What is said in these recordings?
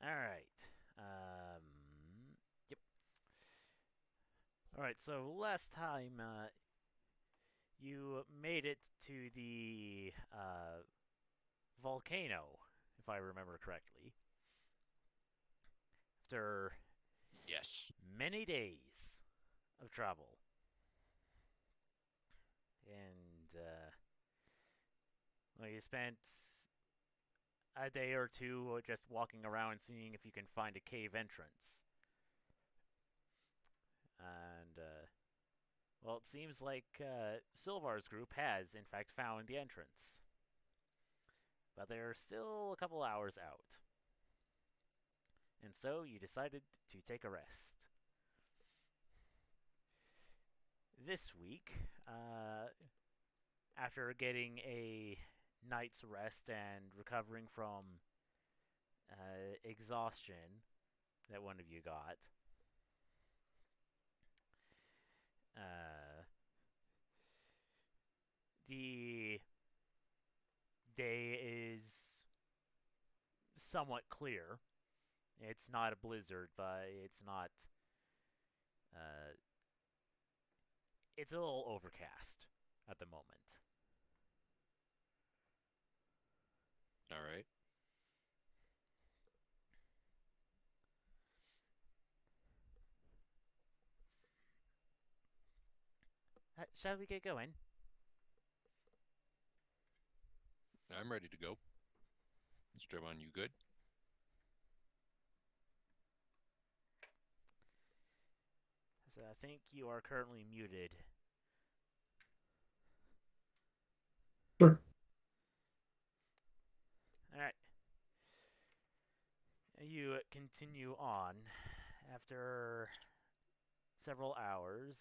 All right. Yep. All right. So last time, you made it to the volcano, if I remember correctly, after Yes. many days of travel, and well, you spent a day or two just walking around, seeing if you can find a cave entrance, and well, it seems like Silvar's group has, in fact, found the entrance. But they're still a couple hours out. And so you decided to take a rest. This week, after getting a night's rest and recovering from exhaustion that one of you got, uh, the day is somewhat clear. It's not a blizzard, but it's not. Uh, it's a little overcast at the moment. All right. Shall we get going? I'm ready to go. Strevon, you good? So I think you are currently muted. Sure. All right. You continue on after several hours.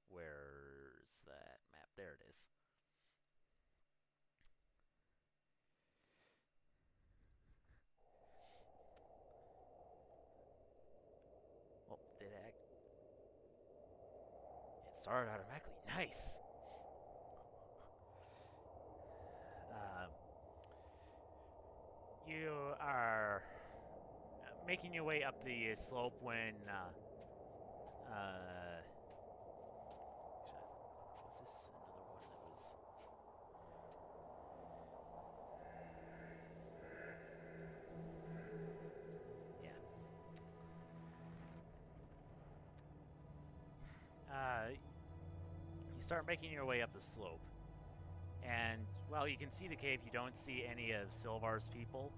Where's that map? There it is. Well, did it? It started automatically. Nice. Um, you are making your way up the slope when uh, was this another one that was? Yeah. You start making your way up the slope, and while you can see the cave, you don't see any of Silvar's people.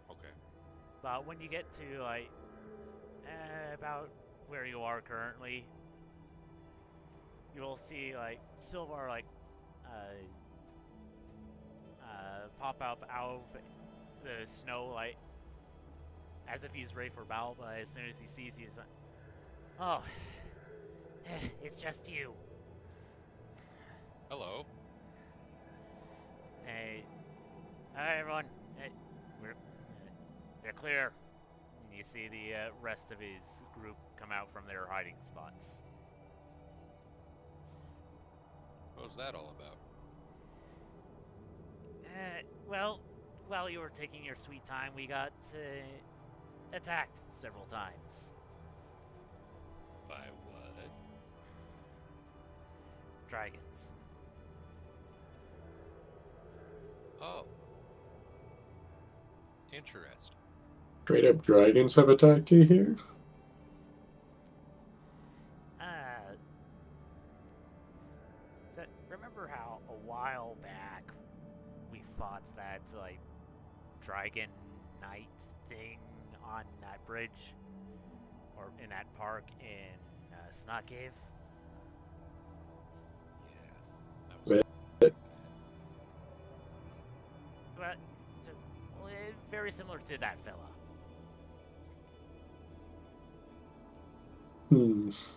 Okay. But when you get to like about where you are currently, you will see like Silvar uh, pop up out of the snow like as if he's ready for battle. But as soon as he sees you, he's like, "Oh, it's just you." Hello. Hey, hi everyone. Hey, they're clear. And you see the rest of his group come out from their hiding spots. What was that all about? Well, while you were taking your sweet time, we got attacked several times. By what? Dragons. Oh, interesting. Straight up dragons have attacked you here? Uh, so remember how a while back we fought that like dragon knight thing on that bridge or in that park in Snot Cave? Yeah, I was But thinking that. Well, so well, very similar to that fella. hmm. Is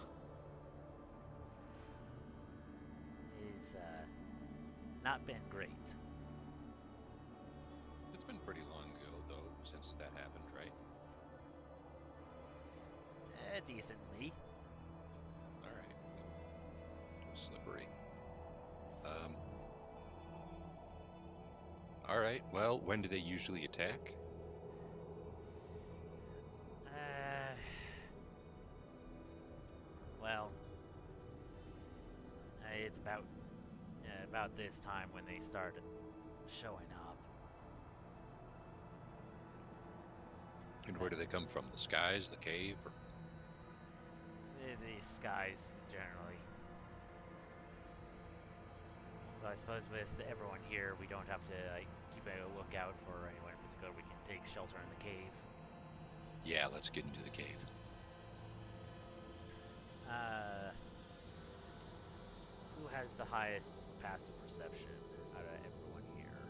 not been great. It's been pretty long ago, though, since that happened, right? Decently. All right. Slippery. Um, all All right. Well, when do they usually attack? Well, it's about this time when they started showing up. And where do they come from? The skies, the cave? Or... The skies, generally. But I suppose with everyone here, we don't have to keep a lookout for anyone in particular. We can take shelter in the cave. Yeah, let's get into the cave. Who has the highest passive perception out of everyone here?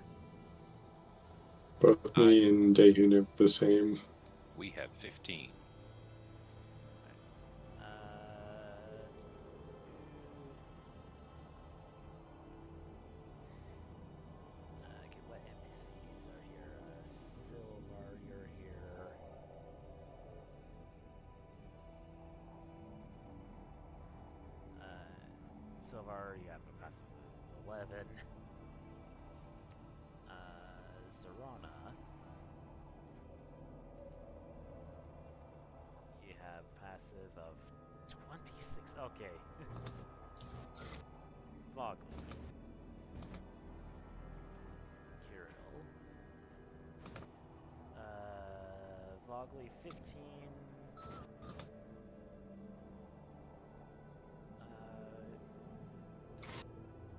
Both me and Dayhun have the same. We have 15. Okay, what NPCs are here? Silvar, you're here. Silvar, you have a passive of 11. Zorana, you have passive of 26. Okay. Vogly. Kirill. Vogly 15.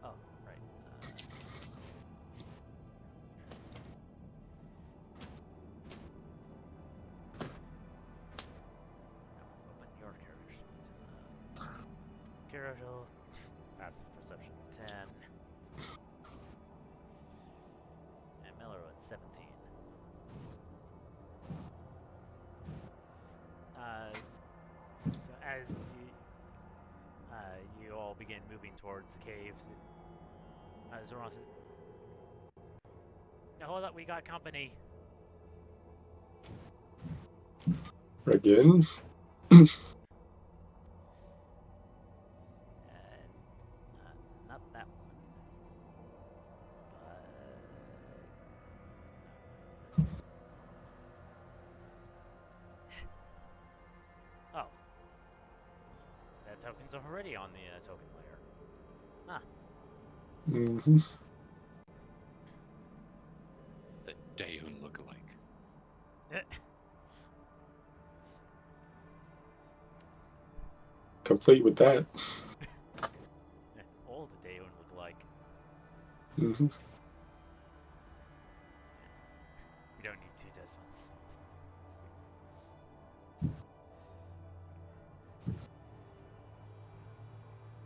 Oh, right. Open your character sheet. Kirill, passive perception 10. And Miller at 17. So as you all begin moving towards the caves, Zoran says, "Now hold up, we got company." Again? And not that one. But oh, that token's already on the token layer. Huh. Mm-hmm. The Daeun look-alike. Complete with that. All the Daeun look alike. Mm-hmm. We don't need 2 Desmonds.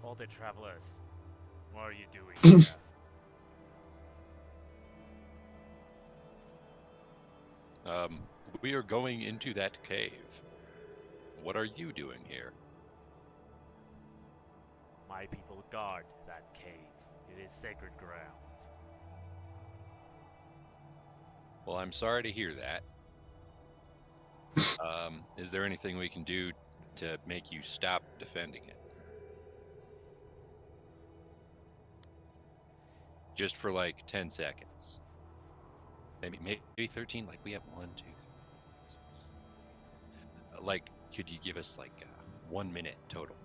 All the travelers, what are you doing here? We are going into that cave. What are you doing here? My people guard that cave. It is sacred ground. Well, I'm sorry to hear that. Is there anything we can do to make you stop defending it? Just for like 10 seconds. Maybe 13, like we have 1, 2, 3, 4, 6. Like, could you give us like 1 minute total?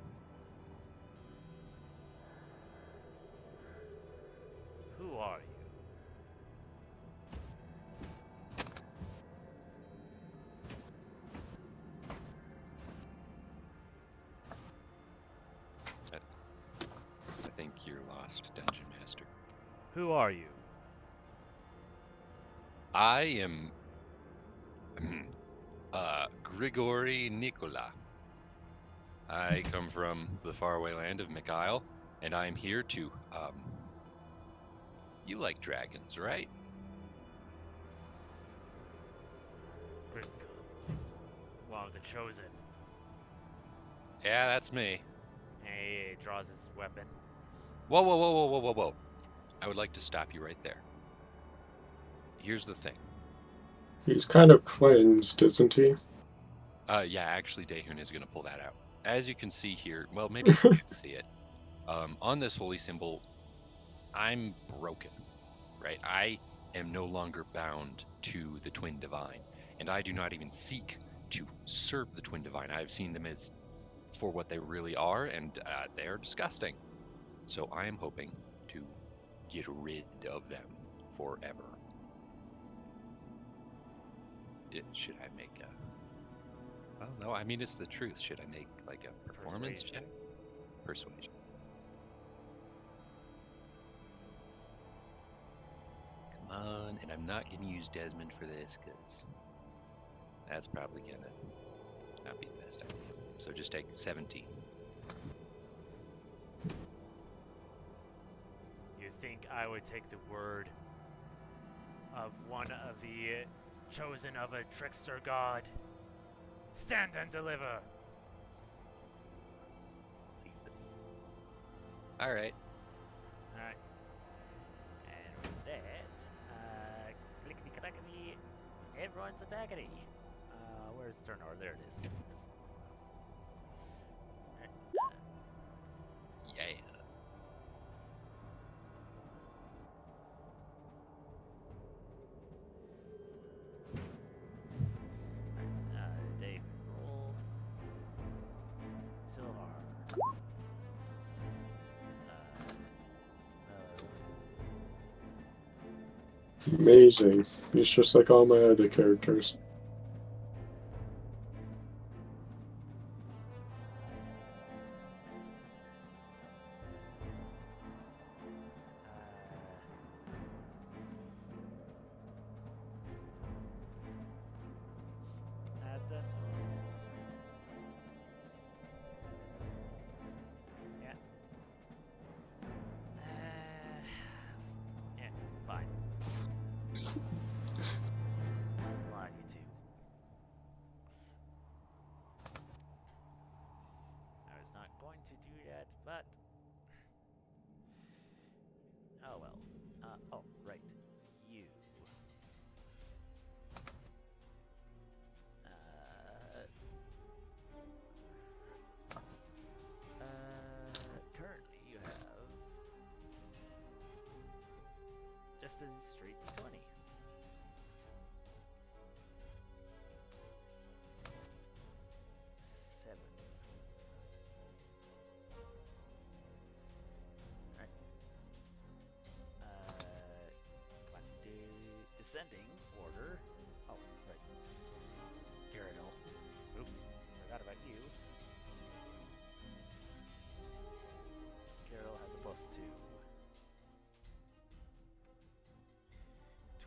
Who are you? I think you're lost, Dungeon Master. Who are you? I am Grigory Nikola. I come from the faraway land of Mikhail, and I'm here to, you like dragons, right? One of the chosen. Yeah, that's me. He draws his weapon. Whoa, whoa, whoa, whoa, whoa, whoa, whoa. I would like to stop you right there. Here's the thing. He's kind of cleansed, isn't he? Yeah, actually, Daehun is going to pull that out. As you can see here, well, maybe you can't see it. On this holy symbol, I'm broken, right? I am no longer bound to the Twin Divine, and I do not even seek to serve the Twin Divine. I have seen them as for what they really are, and they are disgusting. So I am hoping to get rid of them forever. Should I make a... Well, no, I mean, it's the truth. Should I make like a performance check? Persuasion. Come on, and I'm not going to use Desmond for this because that's probably going to not be the best idea. So just take 17. You think I would take the word of one of the chosen of a trickster god? Stand and deliver! All right. Alright. And with that, clickety-clackety, everyone's attackety. Where's Turnor? There it is. Yeah. Dave rolled. Silvar. Amazing. He's just like all my other characters. Yeah. Yeah, fine. Lie, you two. I was not going to do that, but... Oh well. Oh, right. You. Currently you have just a straight d20. Seven. Alright. Come on, descending order. Oh, right. Gyarados. Oops, forgot about you. Carol has a +2.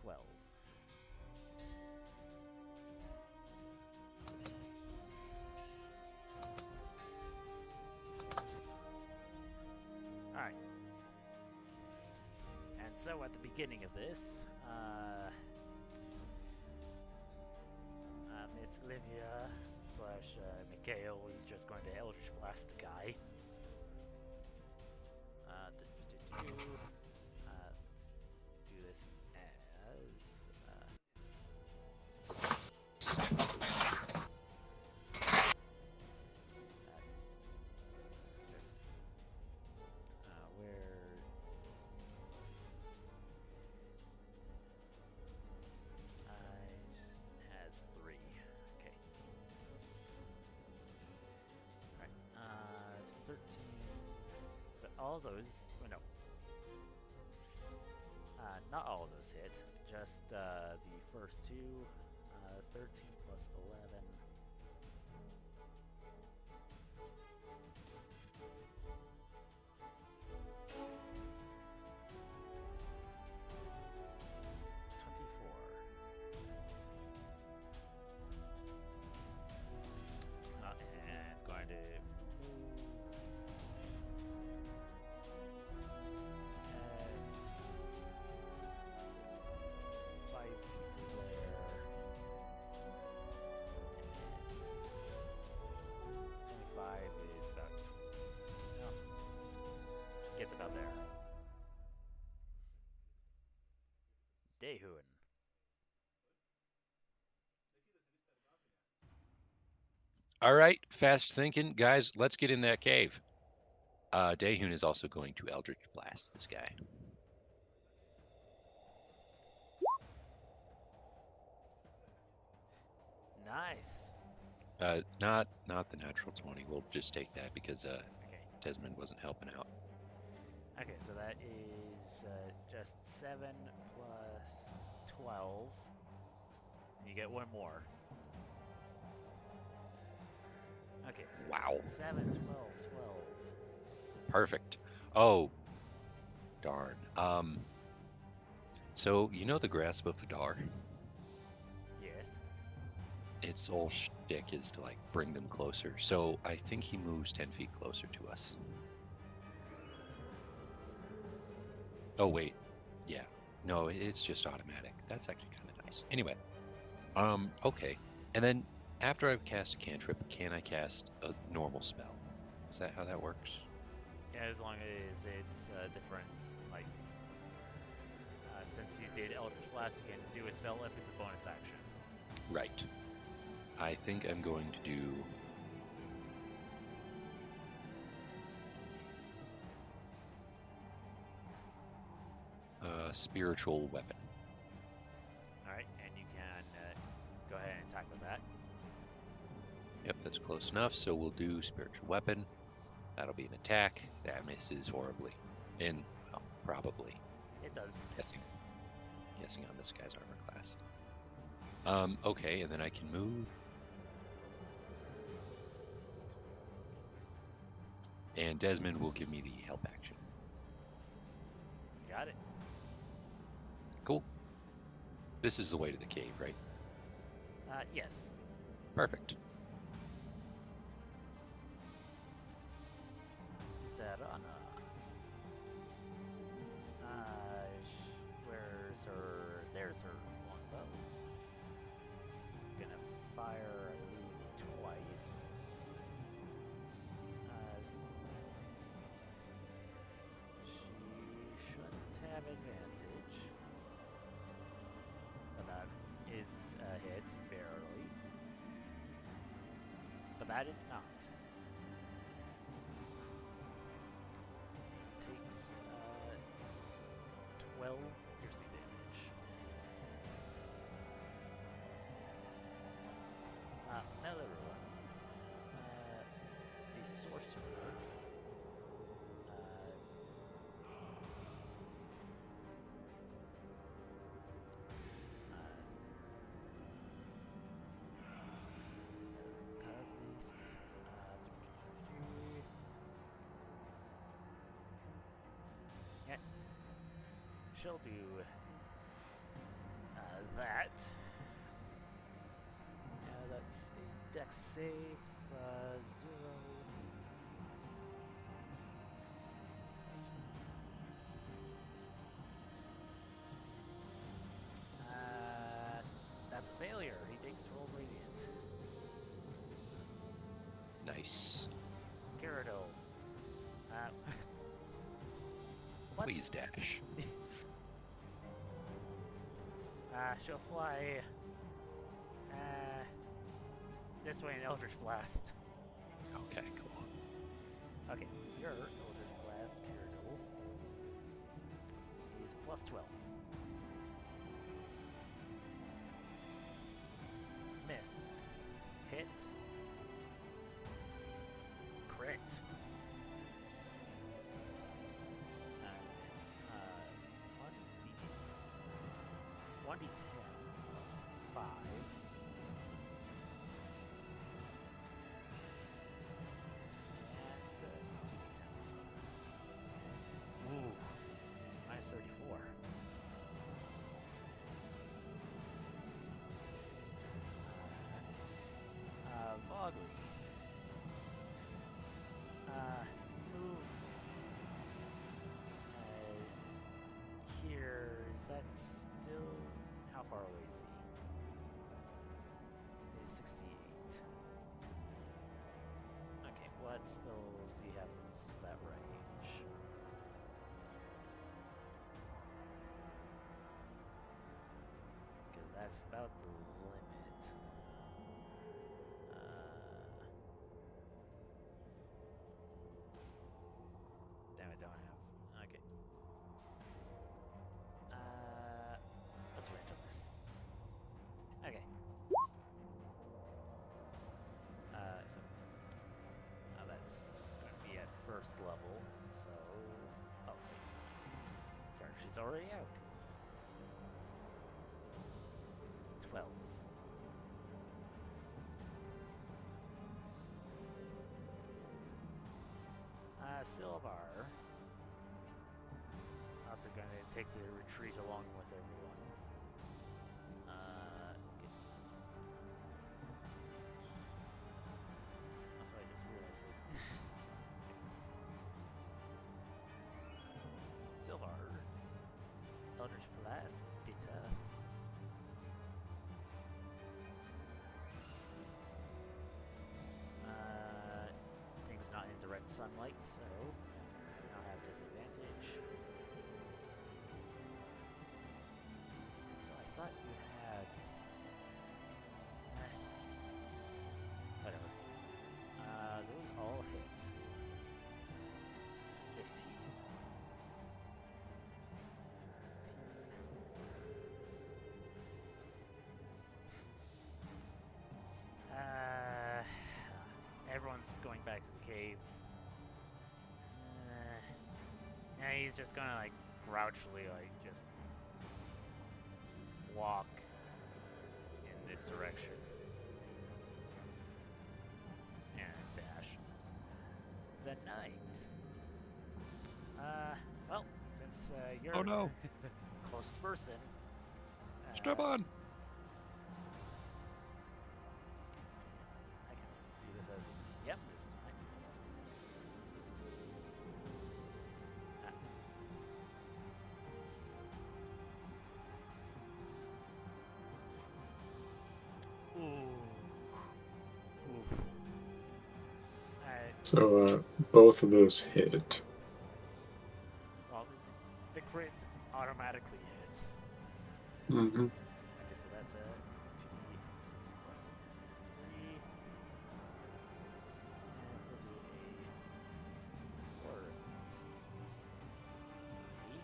12. Alright. And so at the beginning of this, Miss Livia / Mikhail is just going to Eldritch Blast the guy. Let's do this as where has 3. Okay. Right. So 13. So all those. Oh, no. Not all of those hit. Just the first 2. 13 plus 11. And going to move 5 feet to there. 25 is about... No. Gets about there. Dehun. All right, fast thinking. Guys, let's get in that cave. Dehun is also going to Eldritch Blast this guy. Nice. Not the natural 20. We'll just take that because Okay. Desmond wasn't helping out. Okay, so that is just 7 plus 12. You get one more. Okay, so Wow. 7, 12, 12. Perfect. Oh, darn. So you know the grasp of Hadar? Yes. Its whole shtick is to like bring them closer. So I think he moves 10 feet closer to us. Oh wait, yeah. No, it's just automatic. That's actually kind of nice. Anyway, okay. And then after I've cast a cantrip, can I cast a normal spell? Is that how that works? Yeah, as long as it's different, like, since you did Eldritch Blast, you can do a spell if it's a bonus action. Right. I think I'm going to do a spiritual weapon. Alright, and you can go ahead and attack with that. Yep, that's close enough. So we'll do spiritual weapon. That'll be an attack. That misses horribly. And, well, probably. It does Guessing, miss. guessing on this guy's armor class. Okay, and then I can move. And Desmond will give me the help action. Got it. Cool. This is the way to the cave, right? Yes. Perfect. Serana. Where's her? There's her longbow. She's gonna fire, I believe, twice. She shouldn't have advantage. But that is a hit, barely. But that is not. Takes 12 piercing damage. Another one. A sorcerer. Yeah, she'll do that. That's a dex save, 0. That's a failure. He takes 12 radiant. Nice. Gyarados. What? Please dash. She'll fly this way in Eldritch Blast. Okay, cool. Okay, your Eldritch Blast, Gyarados, is plus 12. Miss. Hit. Crit. 1d10 plus 5. And 2d10 plus 5. Ooh, minus 34. Vogly. Move. Here, is that still... How far away is he? He's 68. Okay, what spells do you have that's that range? Because that's about the limit. Damn it, don't have. Okay. Let's range on this. Okay. already out. 12. Silvar. Also going to take the retreat along with everyone. That's what I just realized. Silvar. Eldritch Blast. Bitter. Thing's not in direct sunlight, so I'll have disadvantage. So I thought you had. Whatever. Those all hit. 15. Everyone's going back to the cave. Yeah, he's just gonna like grouchily like just walk in this direction and dash. The knight. Well, since you're Oh no! closest person, Strap on! I can do this as a DM this time. Oof. Alright. So both of those hit. Well, the crit automatically hits. Mm-hmm. Okay, so that's a 2d6 plus 3. And we'll do a 4d6 plus 3.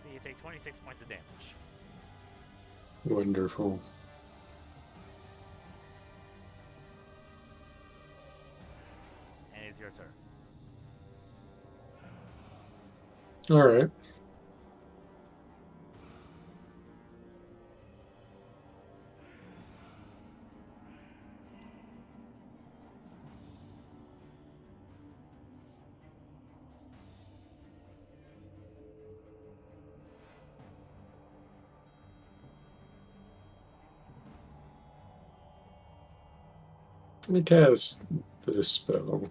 So you take 26 points of damage. Wonderful. And it's your turn. All right. I cast this spell.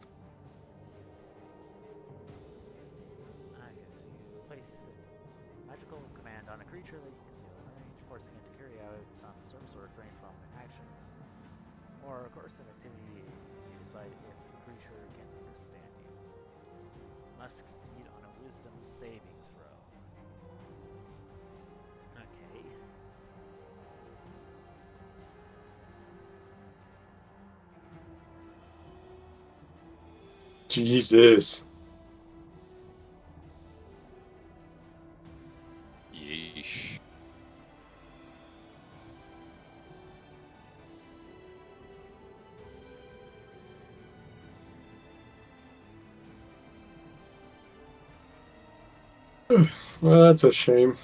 I guess you place a magical command on a creature that you conceal in range, forcing it to carry out some service or refrain from an action or a course of activity as you decide if the creature can understand you. Must succeed on a wisdom saving throw. Okay. Jesus. Yeesh. Well, that's a shame.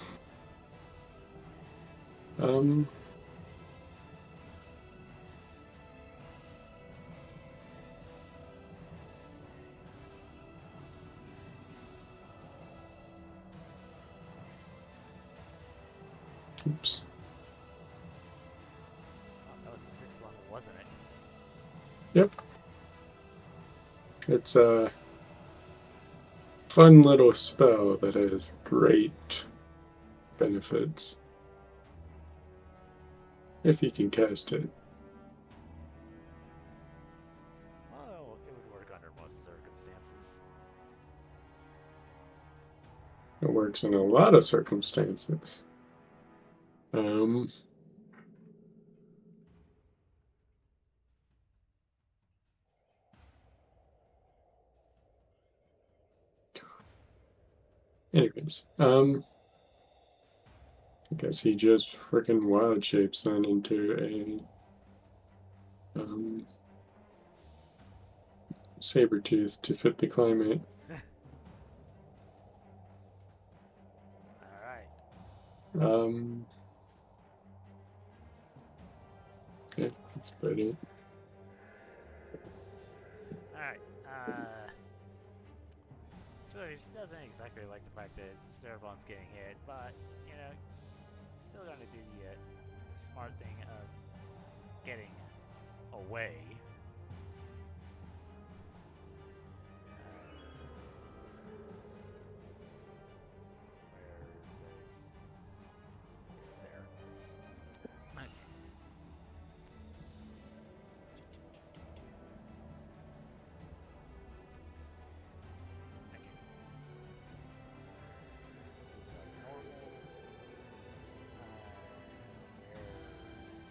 Oops. Oh, that was a 6th level, wasn't it? Yep. It's a fun little spell that has great benefits. If you can cast it. Well, it would work under most circumstances. It works in a lot of circumstances. Anyways, I guess he just freaking wild shapes then into a saber tooth to fit the climate. Um, okay, that's about it. Alright, so she doesn't exactly like the fact that Cerebon's getting hit, but, you know, still gonna do the smart thing of getting away. Where's the... There. Okay. Okay. So normal. Where's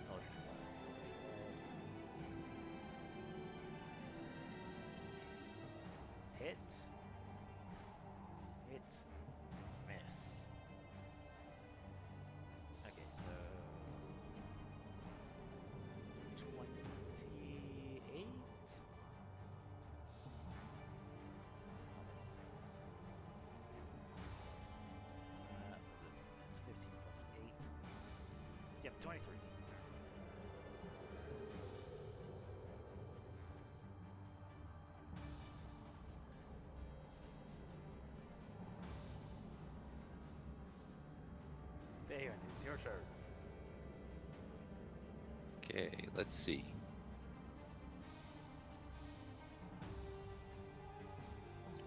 Eldritch Blast? Hit. Hit. Miss. Okay, so 28. That's 15 plus 8. Yep, 23. Dayon, it's your turn. Okay, let's see.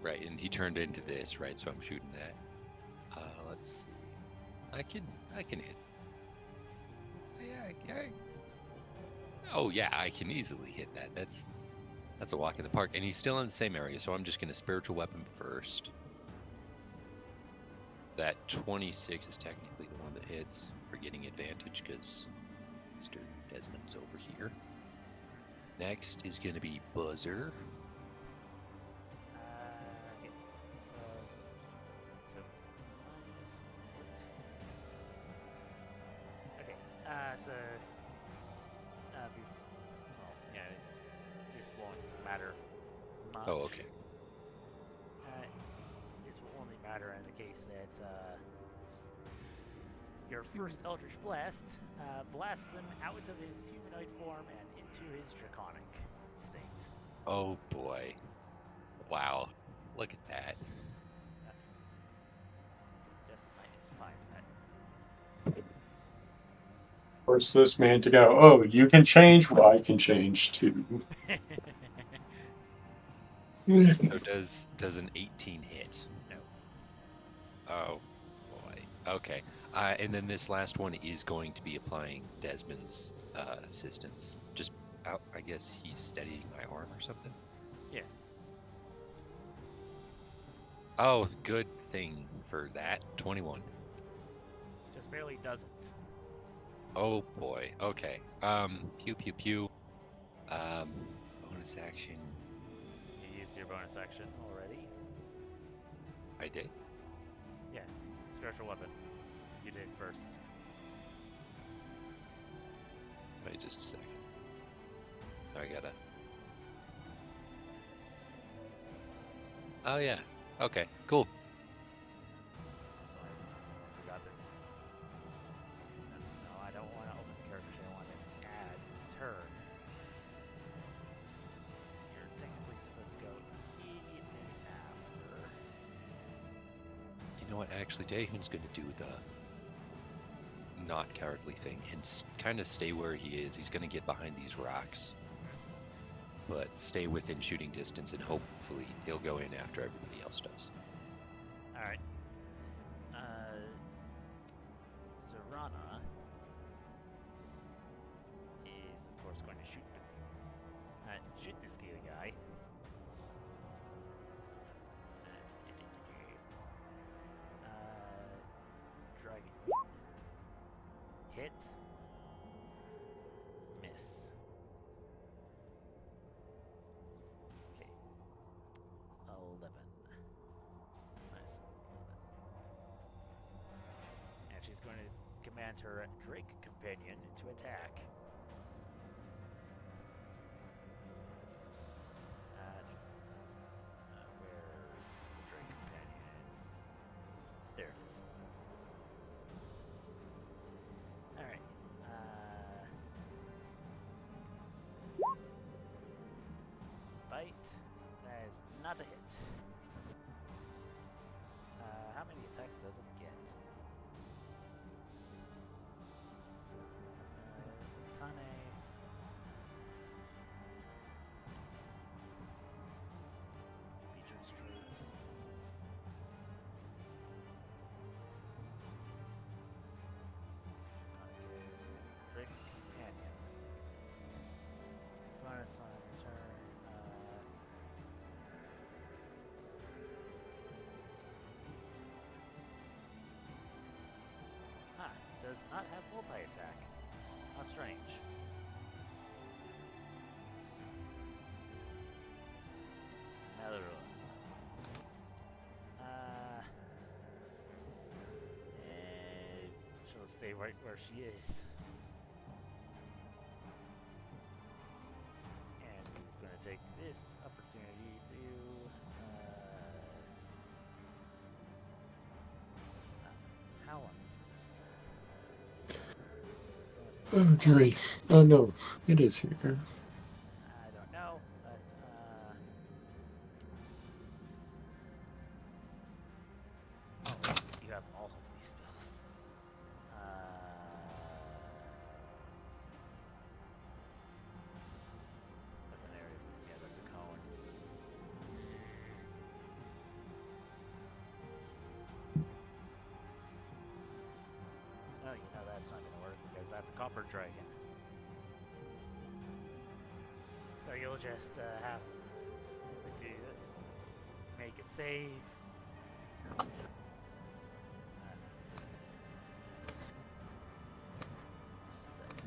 Right, and he turned into this, right? So I'm shooting that. Let's see. I can hit. Yeah, oh yeah, I can easily hit that. That's a walk in the park, and he's still in the same area. So I'm just gonna spiritual weapon first. That 26 is technically the one that hits for getting advantage because Mr. Desmond's over here. Next is gonna be buzzer. Okay. So minus 8. Okay. So well, yeah, this won't matter much. Oh, okay. This will only matter in the case that your first Eldritch Blast blasts him out of his humanoid form and into his draconic state. Oh boy. Wow. Look at that. So just minus 5 that. Force this man to go, oh, you can change? Well, I can change too. So does an 18 hit? No. Oh boy. Okay. And then this last one is going to be applying Desmond's assistance. Just out, I guess he's steadying my arm or something. Yeah. Oh, good thing for that. 21. Just barely doesn't. Oh boy. Okay. Pew pew pew. Bonus action. You used your bonus action already. I did. Yeah. Spiritual weapon. You did first. Wait just a second. I gotta. Oh yeah. Okay. Cool. Sorry, I forgot that. No, I don't want to open the character sheet. I want to add turn. You're technically supposed to go immediately after. You know what? Actually, Daehun's gonna do the not cowardly thing and kind of stay where he is. He's gonna get behind these rocks, but stay within shooting distance, and hopefully he'll go in after everybody else does. All right. Zorana is, of course, going to shoot this scaly guy. Dragon Wing. Hit. Miss. Okay. 11. Nice. 11. And she's going to command her Drake companion to attack. Where's the Drake companion? There it is. bite. That is not a hit. How many attacks does it get? Tane. Featured traits. Brick Companion. Bonus on return. Does not have multi-attack. How strange. Another one. And she'll stay right where she is. And he's going to take this opportunity to how long is this? Oh, great. Oh, no. It is here. I don't know, but oh, you have all of these spells. That's an area. Yeah, that's a cone. Well, you know that's not going to work because that's a copper dragon. So you'll just have to make a save. Save.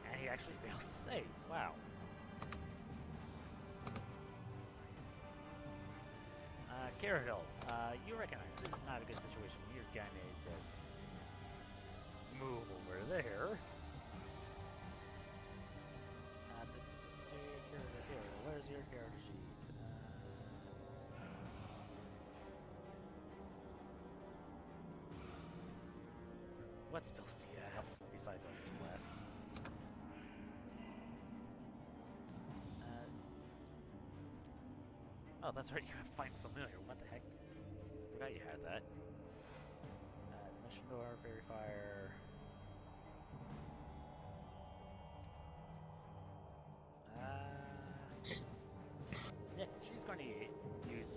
And he actually fails to save. Wow. Caradol, you recognize this is not a good situation. You're gonna just move over there. Where's your character sheet? What spells do you have besides Usher's Blast? Oh, that's right, you have Find Familiar. What the heck? Forgot you had that. Dimension Door, Fairy Fire. Yeah, she's going to use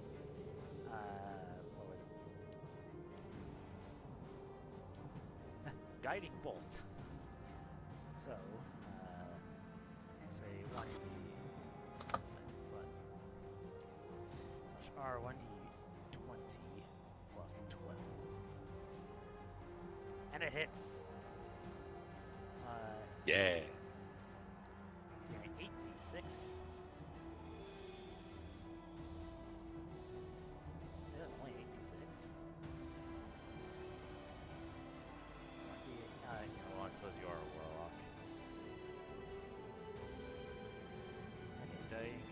what was it? Guiding Bolt. So, say 1d R 1d20 plus 12. And it hits. Yeah. 8d6. Only 8d6. Well, I suppose you are a warlock. Okay, dying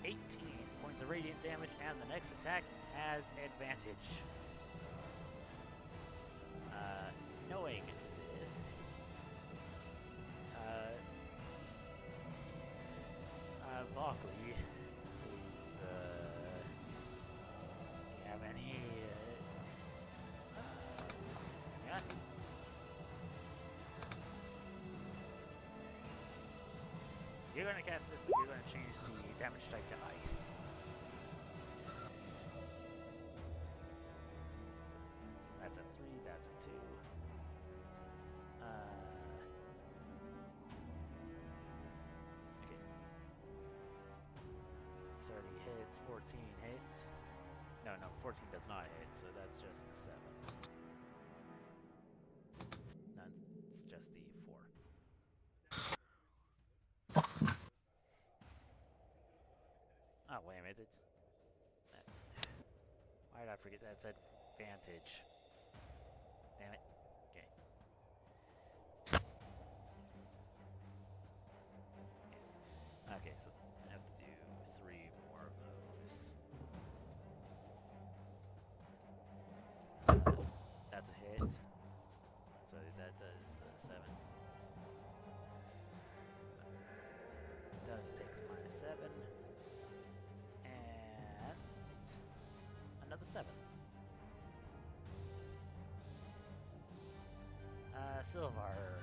18 points of radiant damage, and the next attack has advantage. Knowing this, Valkyrie is, do you have any, yeah. You're gonna cast this, but you're gonna change the damage type to ice. So that's a 3, that's a 2. 30 hits, 14 hits. No, 14 does not hit, so that's just the 7. No, it's just the 4. Oh, wait a minute. Why did I forget that said advantage? Damn it. Okay. Okay, so I have to do 3 more of those. That's a hit. So that does 7. So it does take 7. Silvar.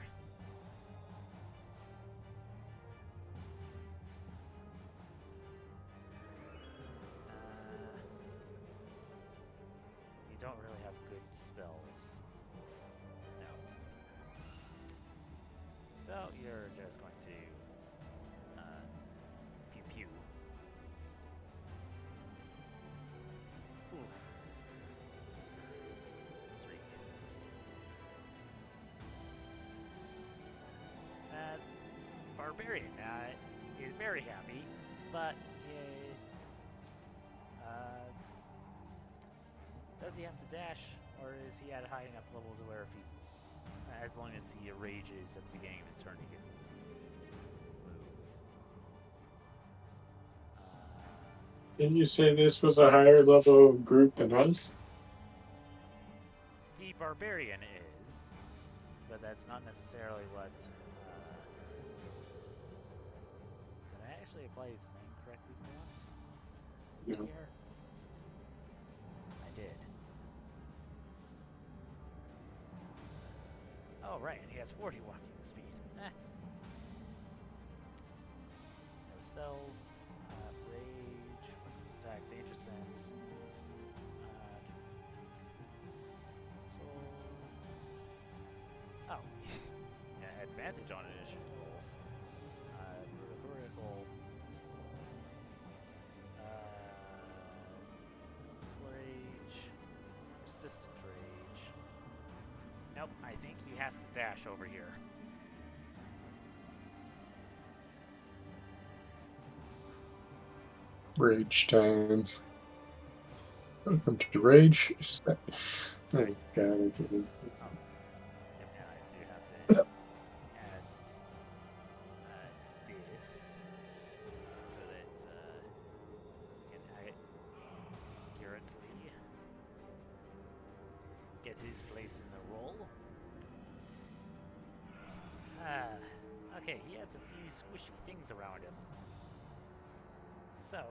You don't really have good spells. No. So you're just going to pew pew. Oof. 3. Barbarian is very happy, but does he have to dash, or is he at a high enough level to where if he, as long as he rages at the beginning of his turn, he can move? Didn't you say this was a higher level group than us? The barbarian is, but that's not necessarily what. Did I actually apply his name correctly for once? No. Here? I did. Oh, right, and he has 40 walking speed. No spells. Rage. Weapons attack. Danger sense. Soul. Oh. Yeah, advantage on initiative rolls. Vertical. Rage. Persistent rage. Nope, I think he has to dash over here. Rage time. Welcome to Rage. Thank God. Oh. Yep, and I do have to add this so that we can accurately get his place in the roll. Okay, he has a few squishy things around him. So,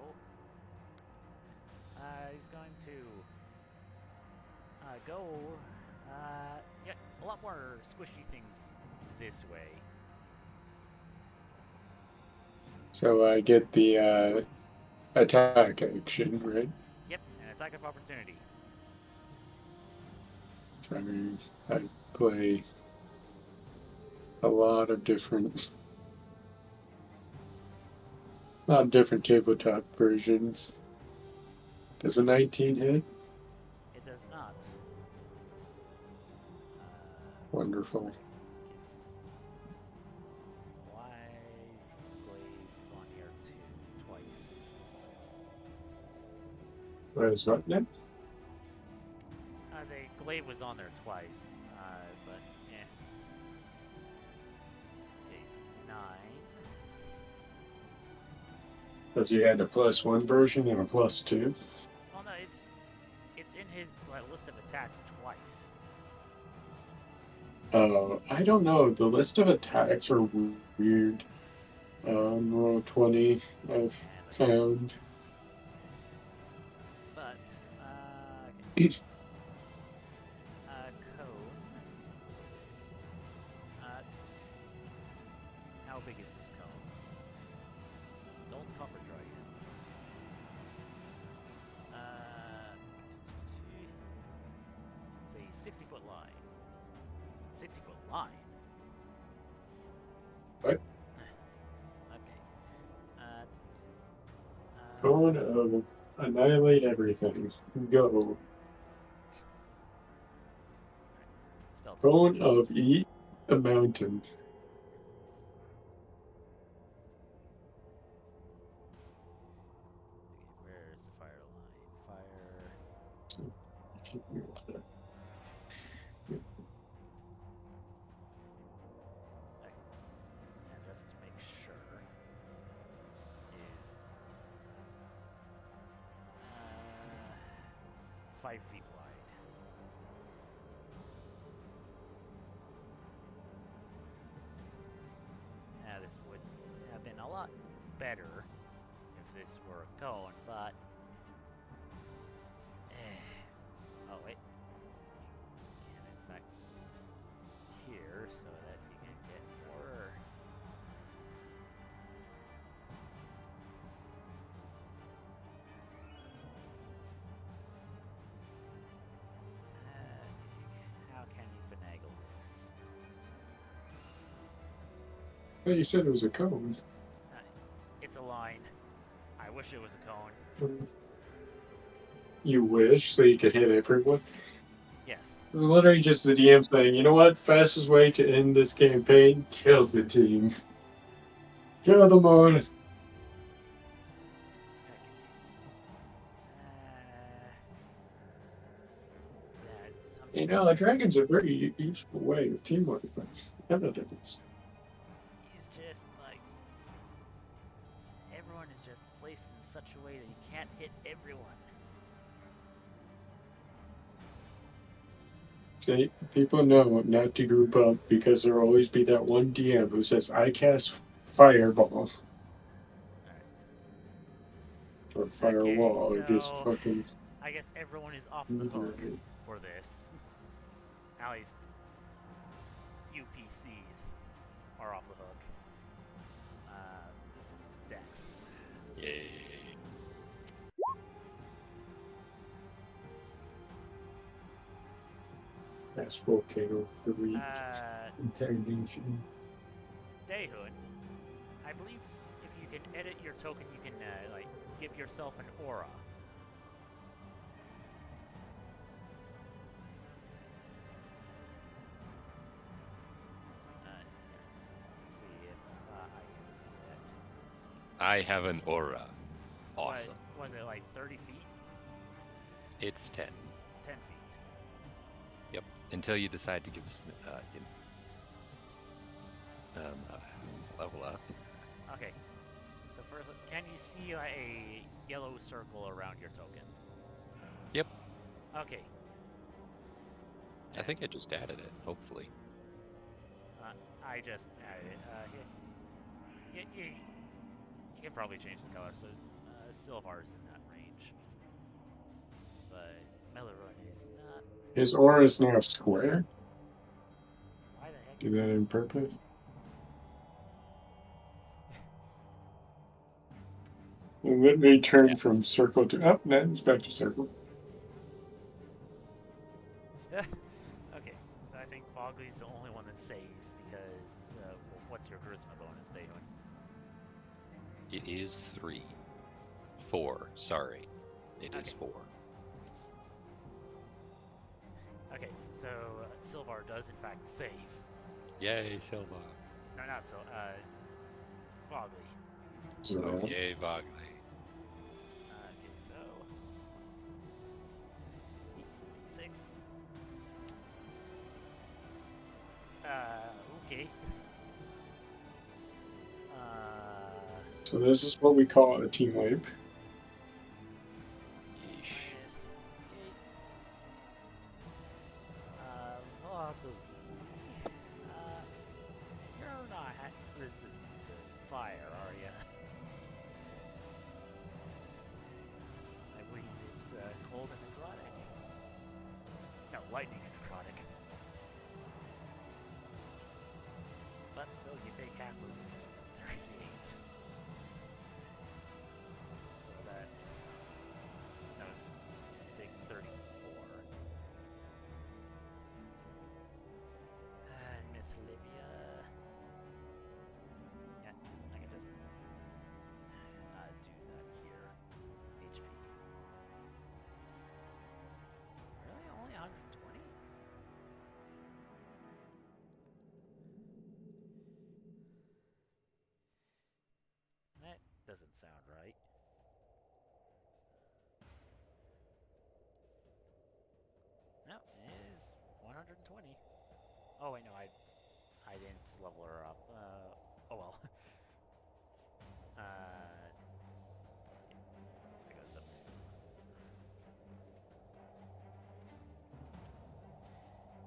he's going to go, yeah, a lot more squishy things this way. So I get the attack action, right? Yep, an attack of opportunity. So I play a lot of different tabletop versions. Does a 19 hit? It does not. Wonderful. Wise glaive on here twice. What is what now? The glaive was on there twice, but yeah. He's 9. Because you had a +1 version and a +2. Well, no, it's in his list of attacks twice. I don't know. The list of attacks are weird. Roll 20 I've found. But, okay. Cone. How big is this cone? Don't copper dragon. Say 60-foot line. 60-foot line? What? Okay. Cone of annihilate everything. Go. Spell check. Cone of eat a mountain. Okay, where's the fire line? Fire. And just to make sure, is 5 feet wide. Now this would have been a lot better if this were a cone, but thought you said it was a cone. It's a line. I wish it was a cone. You wish so you could hit everyone. Yes. It's literally just the DM saying, you know what? Fastest way to end this campaign: kill the team. Kill them all. Okay. You know, a dragon's a very useful way of teamwork. Evidence. He's just like everyone is just placed in such a way that you can't hit everyone. See, people know not to group up because there'll always be that one DM who says, I cast fireball. Or firewall, or just so fucking. I guess everyone is off the hook for this. At least UPCs are off the hook. This is Dex. Yay. That's volcano of the week. Interrogation. Dehun, I believe if you can edit your token, you can like give yourself an aura. Let's see if I can do that. I have an aura. Awesome. Was it like 30 feet? It's 10. 10 feet. Yep. Until you decide to give us, level up. Okay. So first, can you see a yellow circle around your token? Yep. Okay. I think I just added it, hopefully. I just added it. You can probably change the color, so Sylvar's in that range. But Melorun is not. His aura is now square. Why the heck? Do that on purpose. And let me turn from circle to up. Now it's back to circle. Okay, so I think Fogly's the only one that saves because what's your charisma bonus, Dayton? It is 3. 4. Sorry. It is 4. Okay, so Sylvar does in fact save. Yay, Silva. No, not so. Fogly. So, Oh, yay, Vogley. Okay, so 18d6. Okay. so this is what we call a team wipe. Yeesh. Fogly. You're not resistant to fire, are you? I believe it's cold and necrotic. No, lightning and necrotic. But still, you take half of 38. So that's... No, you take 34. Miss Livia... Yeah, I can just... do that here. HP. Really? Only 120? That doesn't sound right. No, it is 120. Oh wait, no, I didn't level her up. Oh well. It goes up to.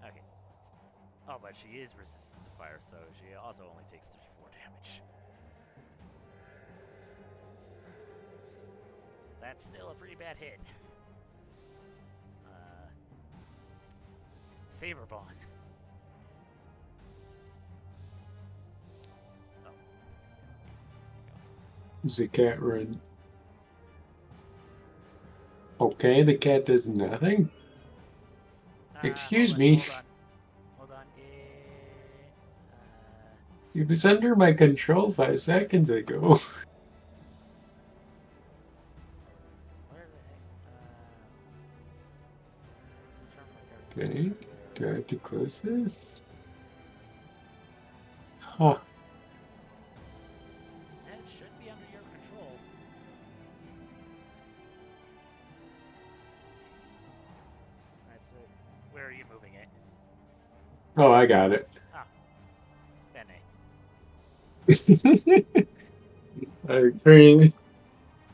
Okay. Oh, but she is resistant to fire, so she also only takes 34 damage. That's still a pretty bad hit. Saber Bond. Oh. Is the cat red? Okay, the cat does nothing. Excuse me. Hold on. It was under my control 5 seconds ago. Where the heck? Determine my character's Okay, character. do I have to close this? Huh. It should be under your control. Alright, so where are you moving it? Oh, I got it. Ah, bene. Apparently,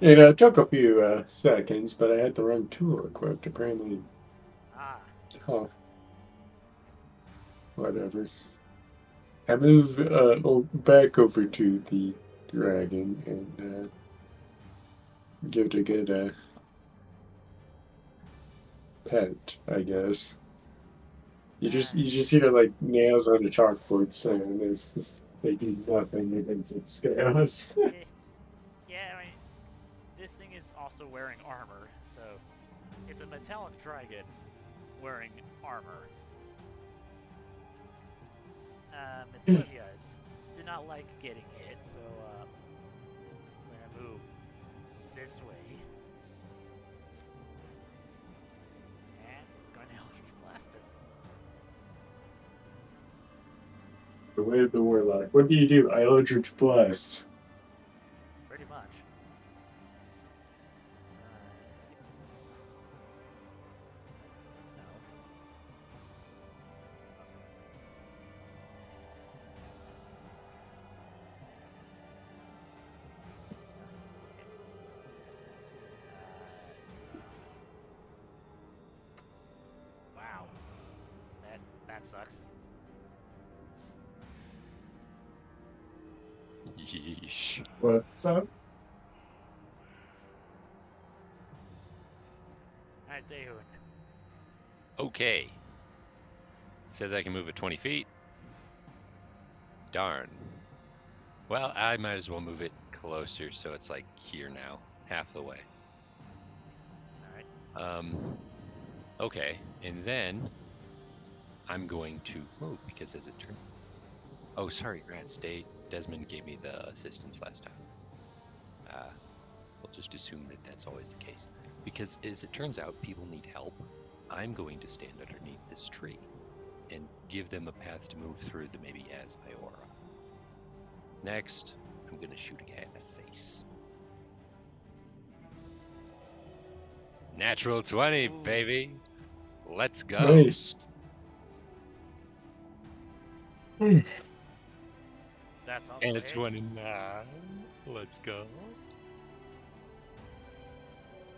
it took a few seconds, but I had the wrong tool equipped, apparently. Ah, Huh. Whatever. I move back over to the dragon and give it a good pet, I guess. You just hear like nails on a chalkboard sound. They do nothing against its chaos. yeah, I mean, this thing is also wearing armor, so it's a metallic dragon wearing armor. And two of you do not like getting hit, so we're gonna move this way. And it's going to Eldritch Blast it. The way of the warlock. What do? I Eldritch Blast. Pretty much. No. Wow. That sucks. Yeesh. What's up? Alright, Dehun. Okay. It says I can move it 20 feet. Darn. Well, I might as well move it closer so it's like here now, half the way. Alright. Okay, and then I'm going to move because as it turns. Oh, sorry, Grant. Desmond gave me the assistance last time. We'll just assume that that's always the case. Because as it turns out, people need help. I'm going to stand underneath this tree and give them a path to move through that maybe has my aura. Next, I'm going to shoot a guy in the face. Natural 20, Ooh. baby. Let's go. Nice. That's also And a it's hit. 29. Let's go.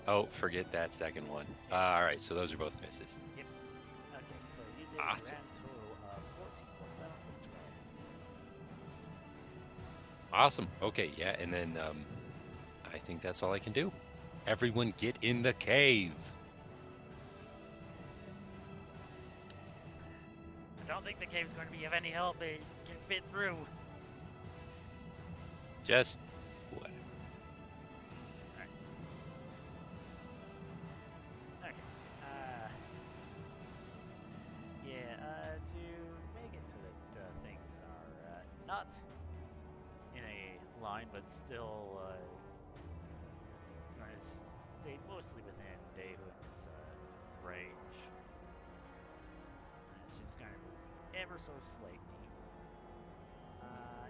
Oh, forget that second one. All right, so those are both misses. Yep. Okay, so you did Awesome. a grand total of 14 plus 7 plus 12. Awesome. Okay, yeah, and then I think that's all I can do. Everyone get in the cave. I don't think the cave's going to be of any help. They can fit through. Just what? Okay. Yeah, to make it so that things are not in a line, but still going to stay mostly within Dehun's range. She's going to move ever so slightly.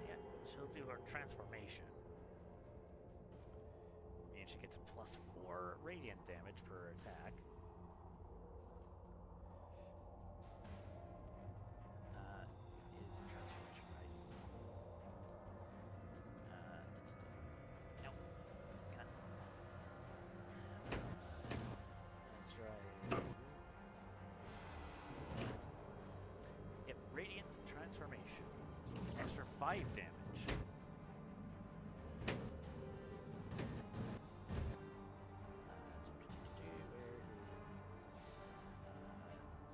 Yeah, she'll do her transformation. And she gets a +4 radiant damage per attack. Is a transformation, right? Nope. God. Let's try. Yep, radiant transformation. Extra 5 damage.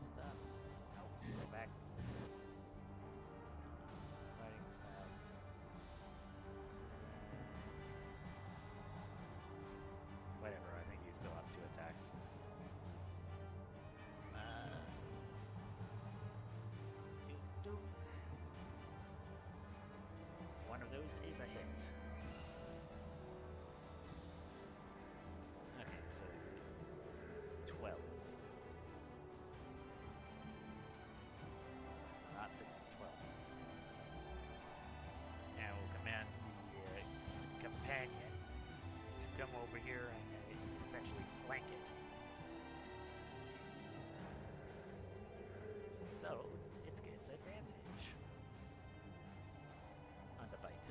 Stuff. Nope, go back. Fighting style. Whatever, I think you still have 2 attacks. is a hit. Okay, so 12. Not 6, 12. And we'll command the companion to come over here and essentially flank it. So, it gets advantage on the bite.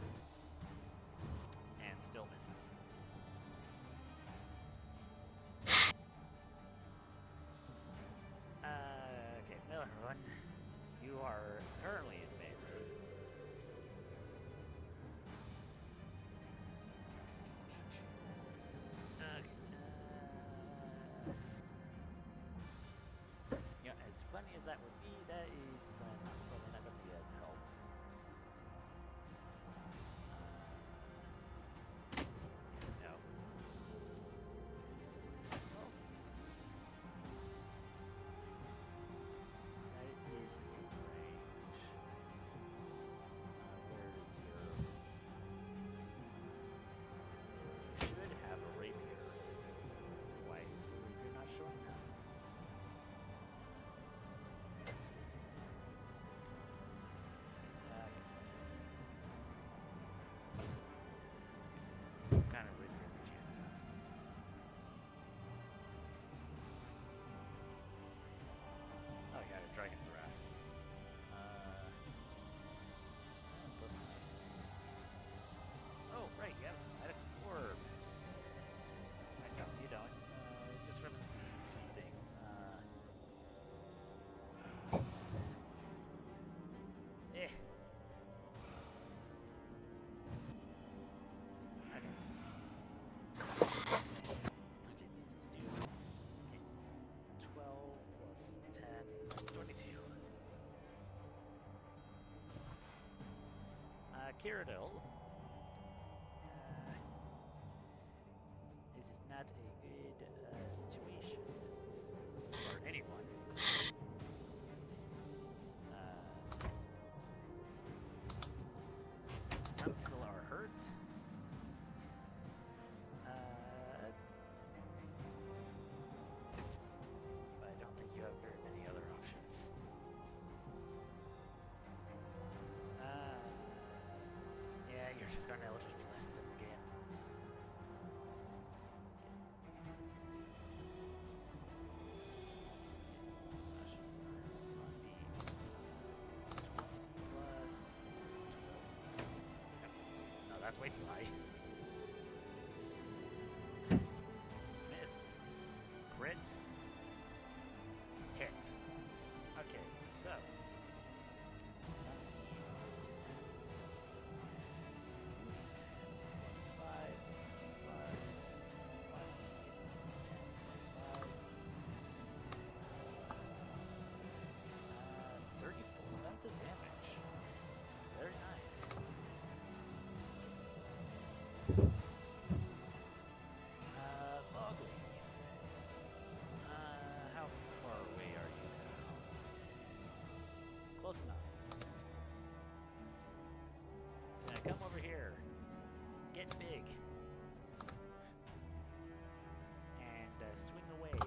And still misses. Okay, Miller Run. You are currently in favor. Okay. Yeah, as funny as that would be, that is probably not going to be of help. No. Oh. That is in range. Where is your... You should have a rapier. Why is the rapier not showing now? What kind of rapier would you have? Oh, you got a Dragon's Wrath. Plus one. Oh, right, yep. I had a orb. No, you don't. Discrepancies between things. Eh. Okay. Okay. 12 plus 10. That's 22. Cyrodiil. This is not a good situation for anyone. Some people are hurt. But I don't think you have very many other options. Yeah, you're just going to Eldritch Blast him again. No, that's way too high. Miss. Crit. Hit. Okay, so. Damage. Very nice. Foggy. How far away are you now? Close enough. So now come over here. Get big. And swing away.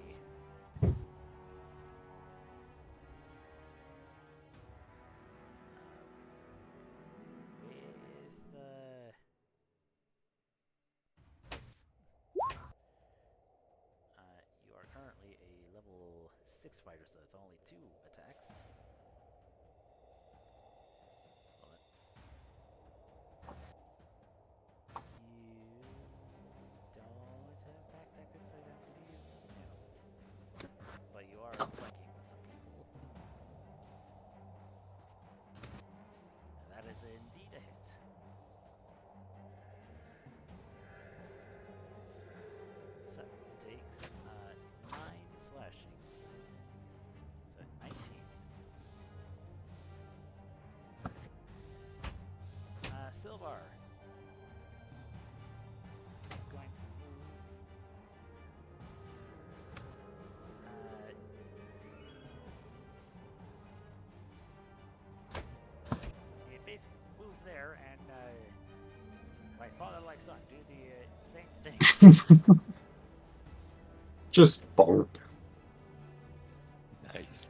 You are currently a level 6 fighter, so that's only 2 attacks. Hold it. You don't have pack tactics, I don't believe. No. But you are flanking with some people. And that is indeed a hit. So, it takes 9 slashings. So, 19. Silvar is going to move. He basically moved there and like father, like son. Do the same thing. Just bonk. Nice.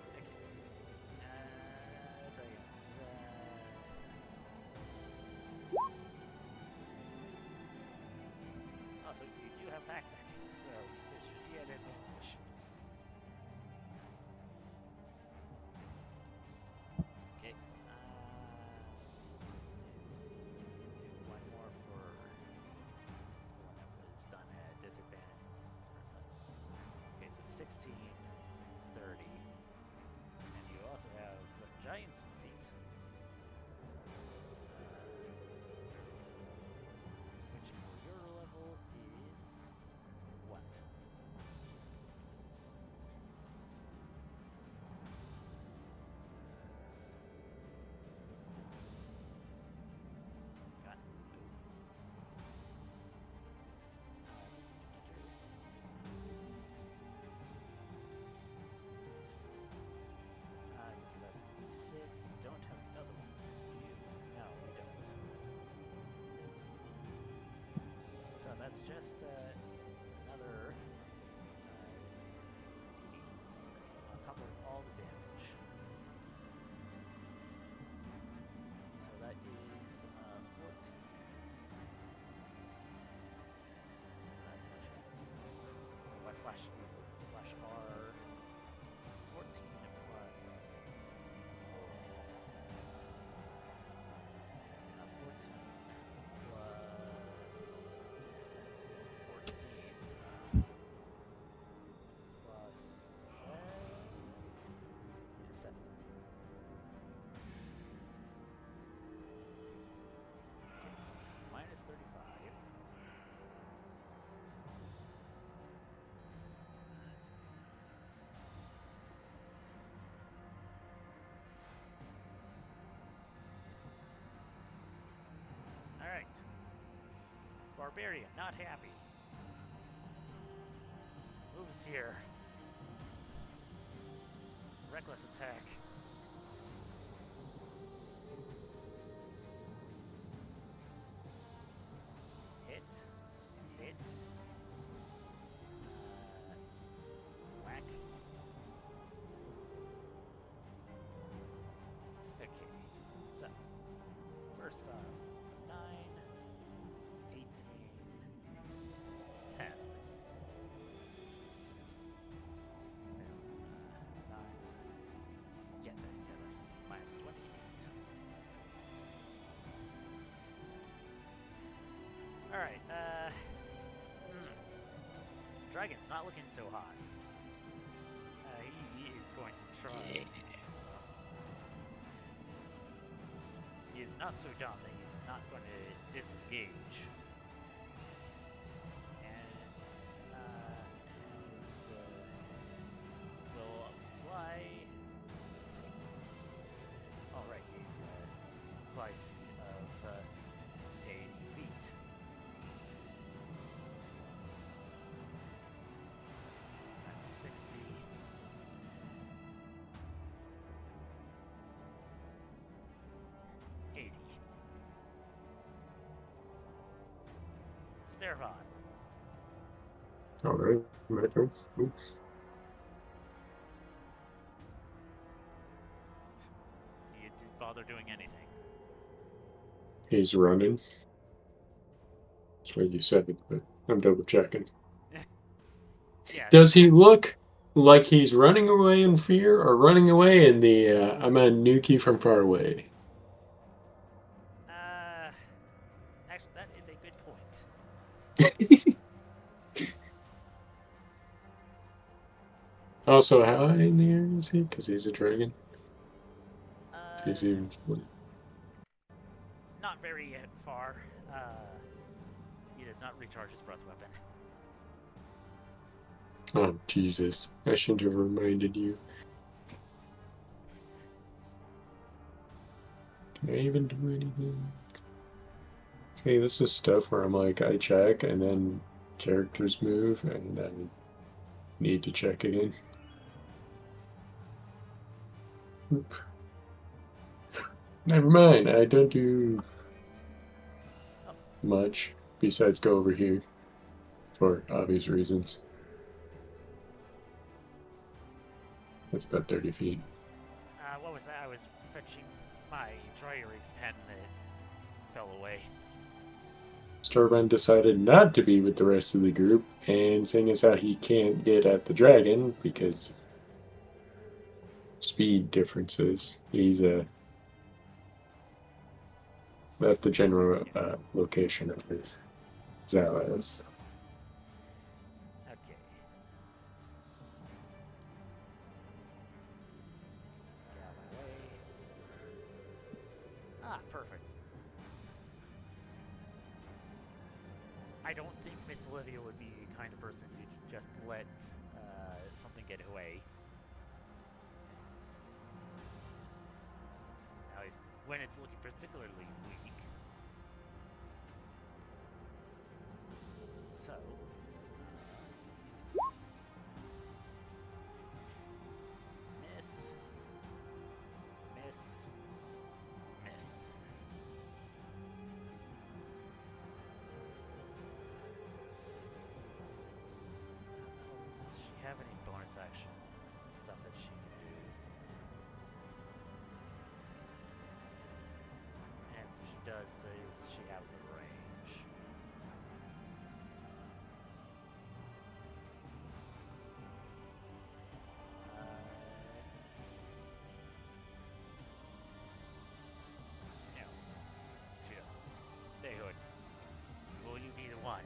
Okay. Dragons. Also, you do have tactic, so this should be an advantage. Okay. Do one more for the one that was done at disadvantage. Okay, so 16, 30. And you also have Giant's Might. Which for your level is what? Got it. Move. So that's a d6. You don't have the other one, do you? No, you don't. So that's just another d6 on top of all the damage. So that is 14. Slash R 14 plus 14 plus 14 plus 7. Minus 35. Alright. Barbarian, not happy. Moves here. Reckless attack. Hit. Hit. Whack. Okay. So, first off, 9, 18, 10. 9. Yeah, that's minus 28. Alright, Dragon's not looking so hot. He is going to try. Yeah. He is not so dumb that he's not going to disengage. And will fly. Oh, right, he's fly speed of 80 feet. That's 60. 80. Stervon. Alright, my turn. Oops. You didn't bother doing anything. He's running. That's what you said, but I'm double checking. Yeah. Does he look like he's running away in fear or running away in the I'm a nuke from far away? Actually, that is a good point. Also, how high in the air is he? Because he's a dragon. He's even. Not very far. He does not recharge his breath weapon. Oh, Jesus. I shouldn't have reminded you. Can I even do anything? Okay, this is stuff where I'm like, I check, and then characters move, and I need to check again. Oop. Never mind, I don't do much besides go over here for obvious reasons. That's about 30 feet. What was that? I was fetching my dry erase pen that fell away. Starman decided not to be with the rest of the group, and seeing as how he can't get at the dragon because of speed differences, he's left the general location of his allies. Okay. Get out of my way. Ah, perfect. I don't think Miss Olivia would be the kind of person to just let something get away. At least when it's looking particularly weak. So, miss, miss, miss. Does she have any bonus action stuff that she can do? And if she does she have the range? No, she doesn't. Dayhood, will you be the one?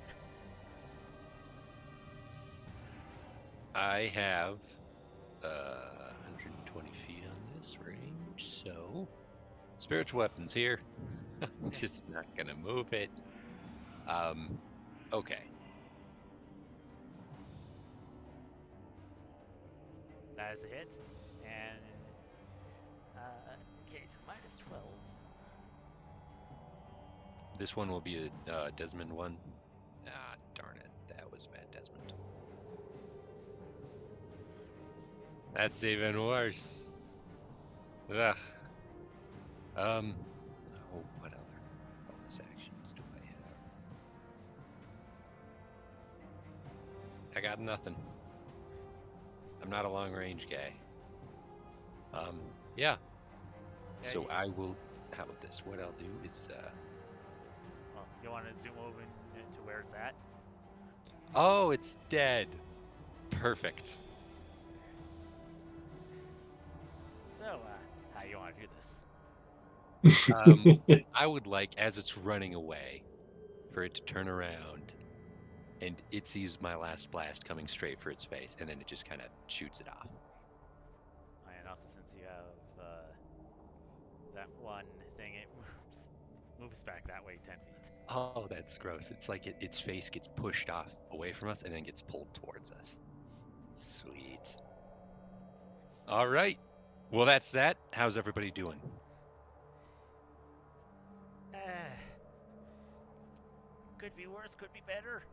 I have 120 feet on this range, so spiritual weapons here. I'm just not gonna move it. Okay. That is a hit. And, okay, so minus 12. This one will be a Desmond one. Ah, darn it. That was bad, Desmond. That's even worse. Ugh. Oh, what other bonus actions do I have? I got nothing. I'm not a long range guy. Yeah. So I will. How about this? What I'll do is. Well, you want to zoom over to where it's at? Oh, it's dead. Perfect. So, how you want to do this? I would like, as it's running away, for it to turn around, and it sees my last blast coming straight for its face, and then it just kind of shoots it off. And also, since you have that one thing, it moves back that way 10 feet. Oh, that's gross. It's like its face gets pushed off away from us and then gets pulled towards us. Sweet. All right. Well, that's that. How's everybody doing? Could be worse, could be better.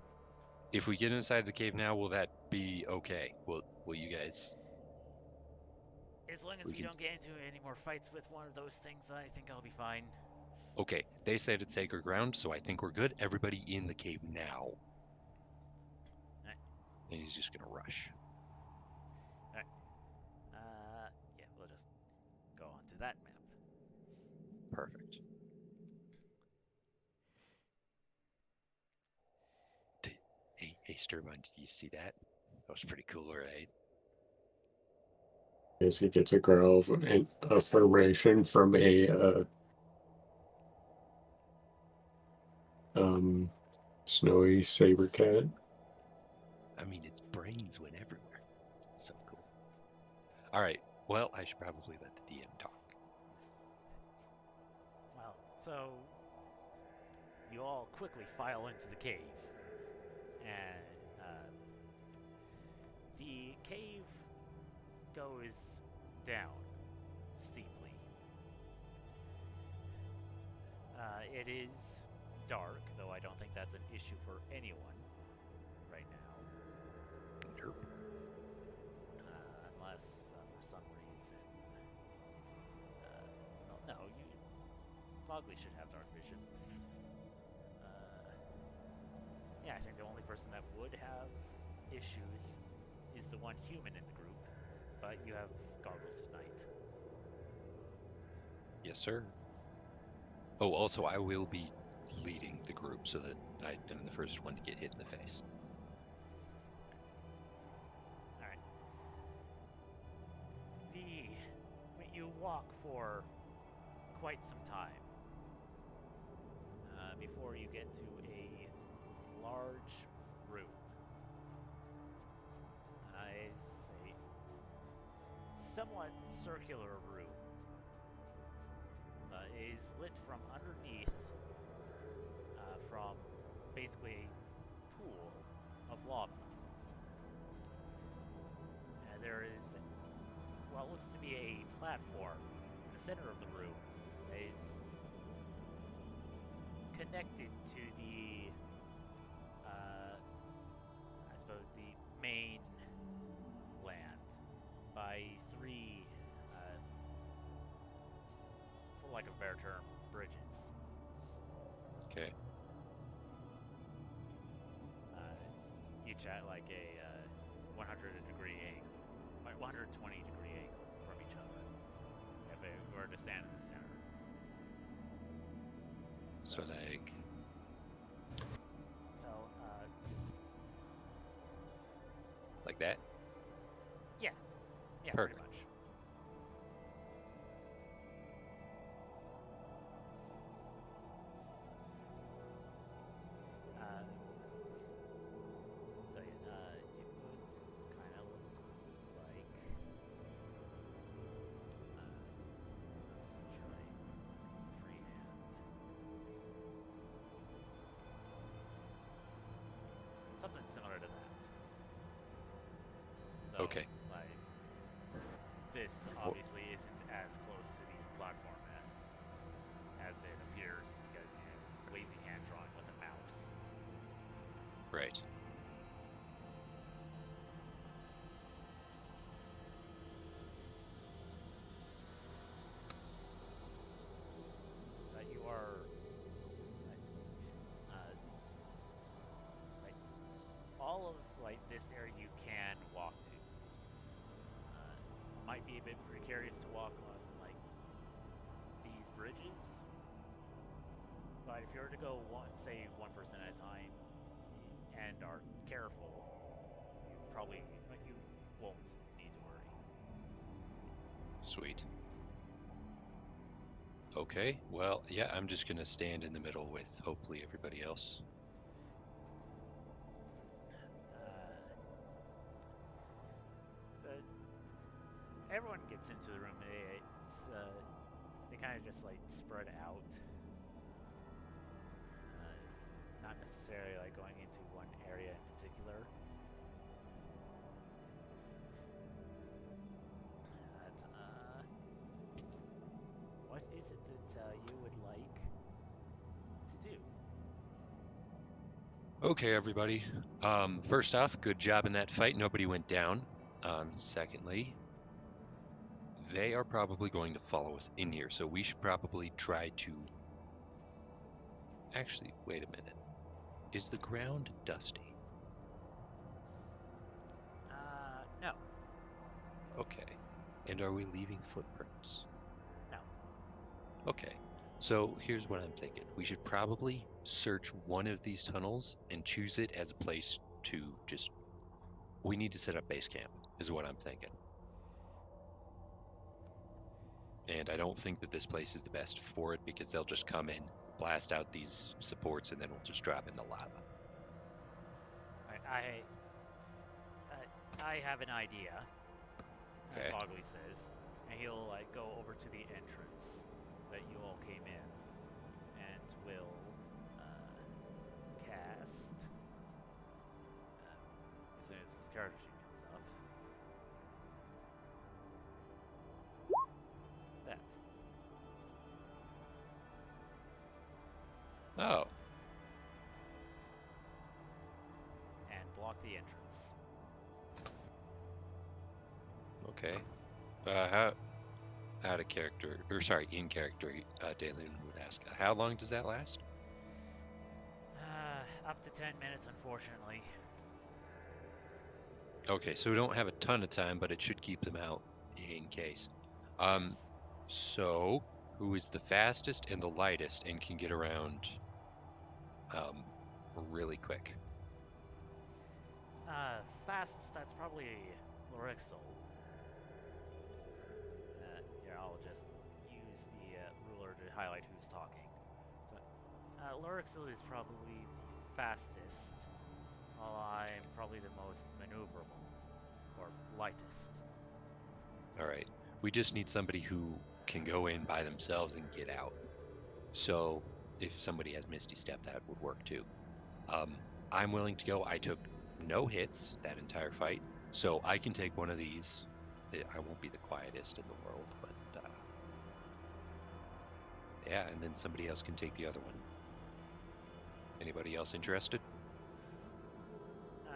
If we get inside the cave now, will that be okay? Will you guys? As long as we don't get into any more fights with one of those things, I think I'll be fine. Okay, they said it's sacred ground, so I think we're good. Everybody in the cave now. Alright. And he's just gonna rush. Alright. Yeah, we'll just go on to that map. Perfect. Hey, Sturban, did you see that? That was pretty cool, right? As he gets a growl of affirmation from a snowy saber cat. I mean, its brains went everywhere. So cool. All right. Well, I should probably let the DM talk. Well, so you all quickly file into the cave, and the cave goes down steeply. It is dark, though I don't think that's an issue for anyone right now. Derp. Unless for some reason, well, no, Fogley should have dark vision. Yeah, I think the only person that would have issues is the one human in the group, but you have goggles of night. Yes, sir. Oh, also, I will be leading the group so that I am the first one to get hit in the face. All right. You walk for quite some time before you get to a large room. It's a somewhat circular room. Is lit from underneath from basically a pool of lava. There is what looks to be a platform in the center of the room is connected to the, I suppose, the main land by three, for lack of a better term, bridges. Okay. Each at like a 100-degree angle, 120-degree angle from each other. If it were to stand in the center. So like. So, Like that? yeah, Perfect. pretty much. It would kind of look like. Let's try freehand. Something similar to that. Though, Okay. like, this obviously isn't as close to the platform as it appears because you're lazy hand drawing with a mouse. Right. You are uh, like all of like this area you can walk to. Might be a bit precarious to walk on like these bridges, but if you were to go say one person at a time and are careful, you won't need to worry. Sweet. Okay, well, yeah, I'm just gonna stand in the middle with hopefully everybody else. So everyone gets into the room. They kind of just like spread out, not necessarily like going into one area in particular. What is it that you would like to do? Okay, everybody. First off, good job in that fight. Nobody went down. Secondly, they are probably going to follow us in here, so we should probably try to. Actually, wait a minute. Is the ground dusty? No. Okay. And are we leaving footprints? No. Okay. So here's what I'm thinking. We should probably search one of these tunnels and choose it as a place to just. We need to set up base camp, is what I'm thinking. And I don't think that this place is the best for it because they'll just come in, blast out these supports, and then we'll just drop into lava. I have an idea. Okay. Fogley says, and he'll like go over to the entrance that you all came in, and will cast as soon as this character sheet comes up. That. Oh. And block the entrance. Okay. How out of character, or sorry, in character, Dalen would ask, how long does that last? Up to 10 minutes, unfortunately. Okay, so we don't have a ton of time, but it should keep them out in case. Um, Yes. so who is the fastest and the lightest and can get around um really quick? Fastest, that's probably Lorixel. Here, I'll just use the ruler to highlight who's talking. So, Lorixel is probably the fastest, while I'm probably the most maneuverable, or lightest. All right. We just need somebody who can go in by themselves and get out. So if somebody has Misty Step, that would work too. Um, I'm willing to go. I took no hits that entire fight, so I can take one of these. I won't be the quietest in the world, but yeah, and then somebody else can take the other one. Anybody else interested? Uh,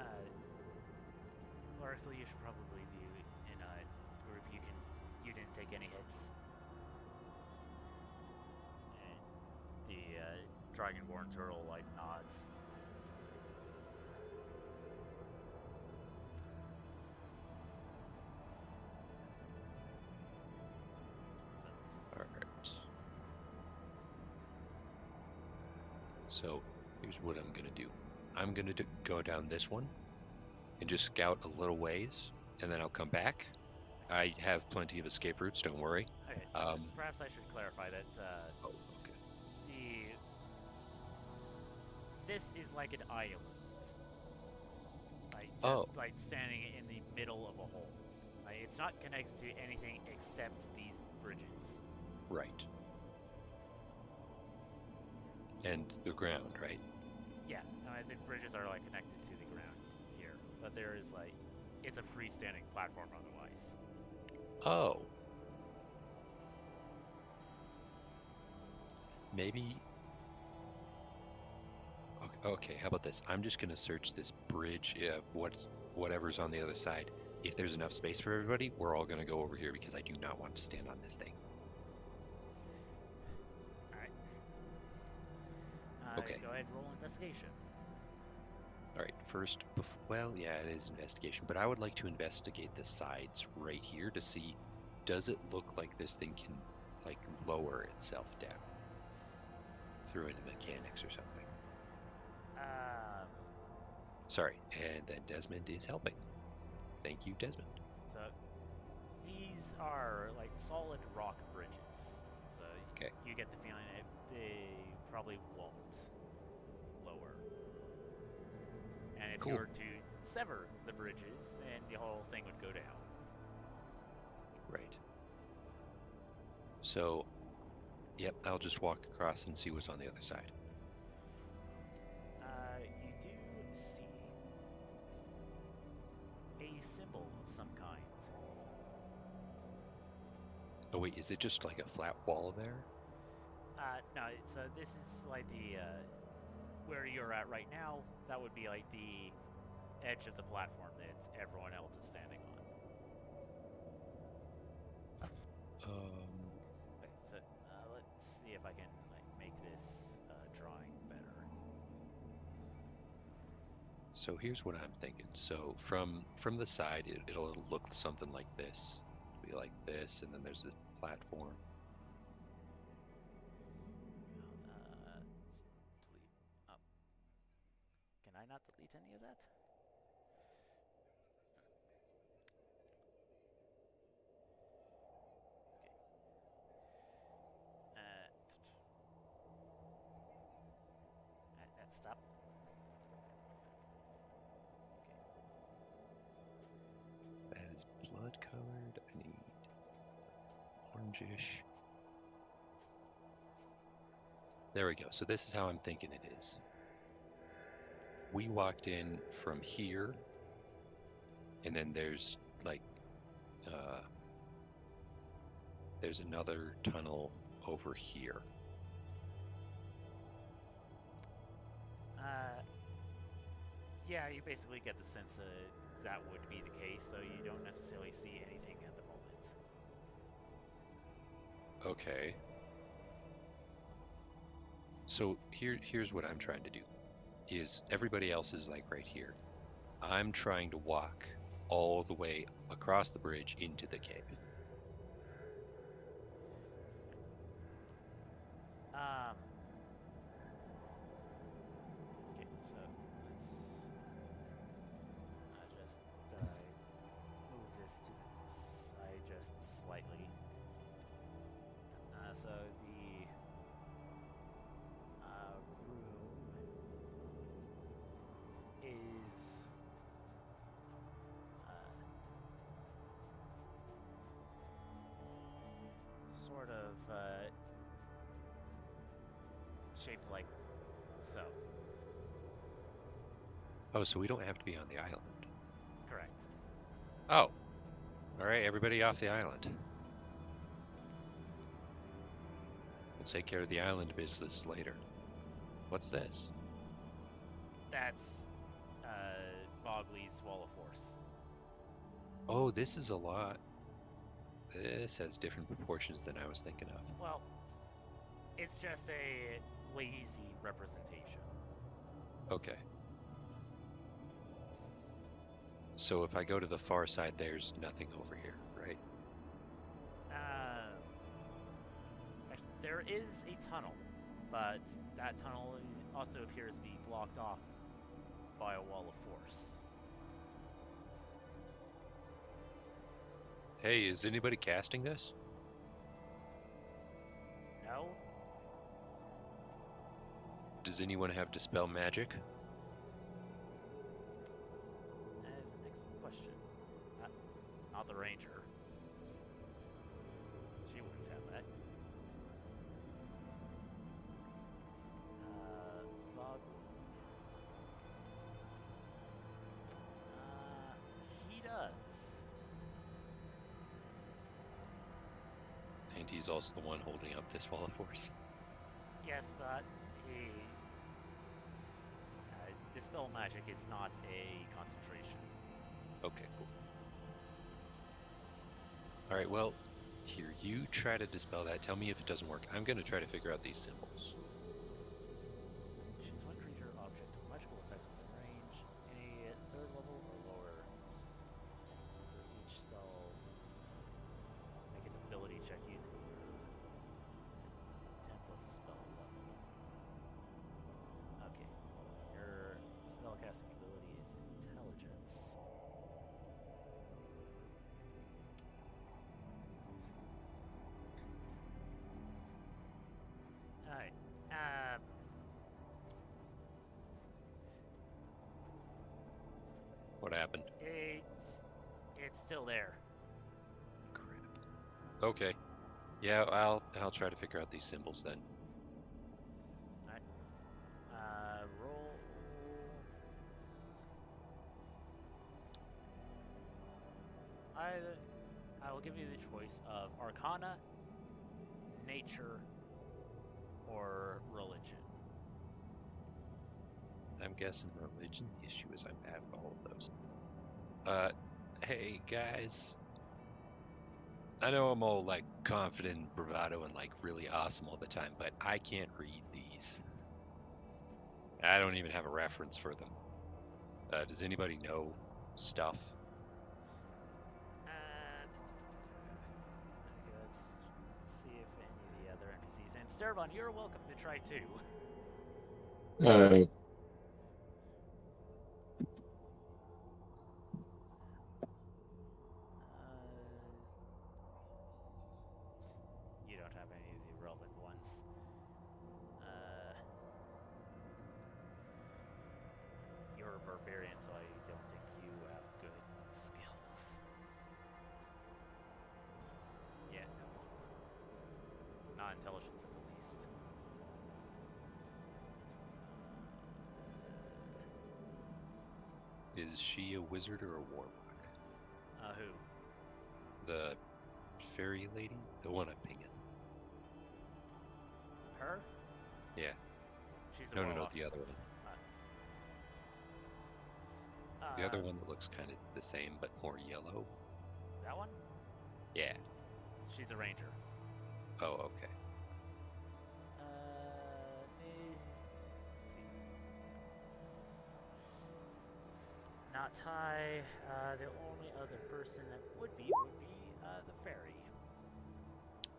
Lorixel, you should probably be in a group you didn't take any hits. And the Dragonborn turtle like nods. All right. So here's what I'm gonna do. I'm gonna go down this one and just scout a little ways, and then I'll come back. I have plenty of escape routes, don't worry. Okay, perhaps I should clarify that Oh, okay. the this is like an island, like just Oh, like standing in the middle of a hole. Like, it's not connected to anything except these bridges. right. And the ground, right? Yeah, no, the bridges are like connected to the ground here, but there is like it's a freestanding platform otherwise. Oh, maybe. Okay, okay, how about this? I'm just gonna search this bridge, whatever's on the other side. If there's enough space for everybody, we're all gonna go over here because I do not want to stand on this thing. All right, Okay. go ahead and roll investigation. All right, first, well, yeah, it is investigation, but I would like to investigate the sides right here to see, does it look like this thing can, like, lower itself down through any mechanics or something? Um, Sorry, and then Desmond is helping. Thank you, Desmond. so these are like solid rock bridges, so Okay. you get the feeling that they probably won't lower. And if you Cool. were to sever the bridges, then the whole thing would go down. Right. So, yep, I'll just walk across and see what's on the other side. You do see a symbol of some kind. Oh wait, is it just like a flat wall there? No, so this is like the where you're at right now. That would be like the edge of the platform that everyone else is standing on. Okay, so let's see if I can like make this drawing better. So here's what I'm thinking. So from the side, it'll look something like this. It'll be like this, and then there's the platform. Delete. Oh, can I not delete any of that? Okay. Stop. That is blood colored. I need orangish. There we go. So this is how I'm thinking it is. We walked in from here, and then there's like there's another tunnel over here. Yeah, you basically get the sense that would be the case, though you don't necessarily see anything at the moment. Okay. So here's what I'm trying to do. is everybody else is like right here. I'm trying to walk all the way across the bridge into the cave. Um. Okay, so let's. I just move this to the side just slightly. So the room is sort of shaped like so. Oh, so we don't have to be on the island. Correct. Oh, all right, everybody off the island. We'll take care of the island business later. What's this? That's Vogley's Wall of Force. Oh, this is a lot. This has different proportions than I was thinking of. Well, it's just a lazy representation. Okay. So if I go to the far side, there's nothing over here, right? There is a tunnel, but that tunnel also appears to be blocked off by a wall of force. Hey, is anybody casting this? No? Does anyone have Dispel Magic? That is an excellent question. Not the ranger. She wouldn't have that. Vog. He does. And he's also the one holding up this wall of force. Yes, but he. Dispel magic is not a concentration. Okay, cool. All right, well, here, you try to dispel that. Tell me if it doesn't work. I'm going to try to figure out these symbols. Choose one creature or object with magical effects within range, any third level or lower. For each spell, make an ability check using your 10 plus spell level. Okay, your spellcasting ability is intelligence. Alright. What happened? It's still there. Crap. Okay. Yeah, I'll try to figure out these symbols then. Alright. Roll. I will give you the choice of Arcana, Nature, or Religion. I'm guessing religion. The issue is I'm bad at all of those. Hey guys. I know I'm all like confident and bravado and like really awesome all the time, but I can't read these. I don't even have a reference for them. Does anybody know stuff? Okay, let's see if any of the other NPCs. And Servon, you're welcome to try too. Uh, You don't have any of the relevant ones. You're a barbarian, so I don't think you have good skills. Yeah, no. Not intelligence at the least. Is she a wizard or a warlock? Who? The fairy lady? The one I'm pinging. Her? Yeah. She's a No, warlock. the other one. The other one that looks kind of the same but more yellow. That one? Yeah. She's a ranger. Oh, okay. Let's see. not tie. The only other person that would be the fairy.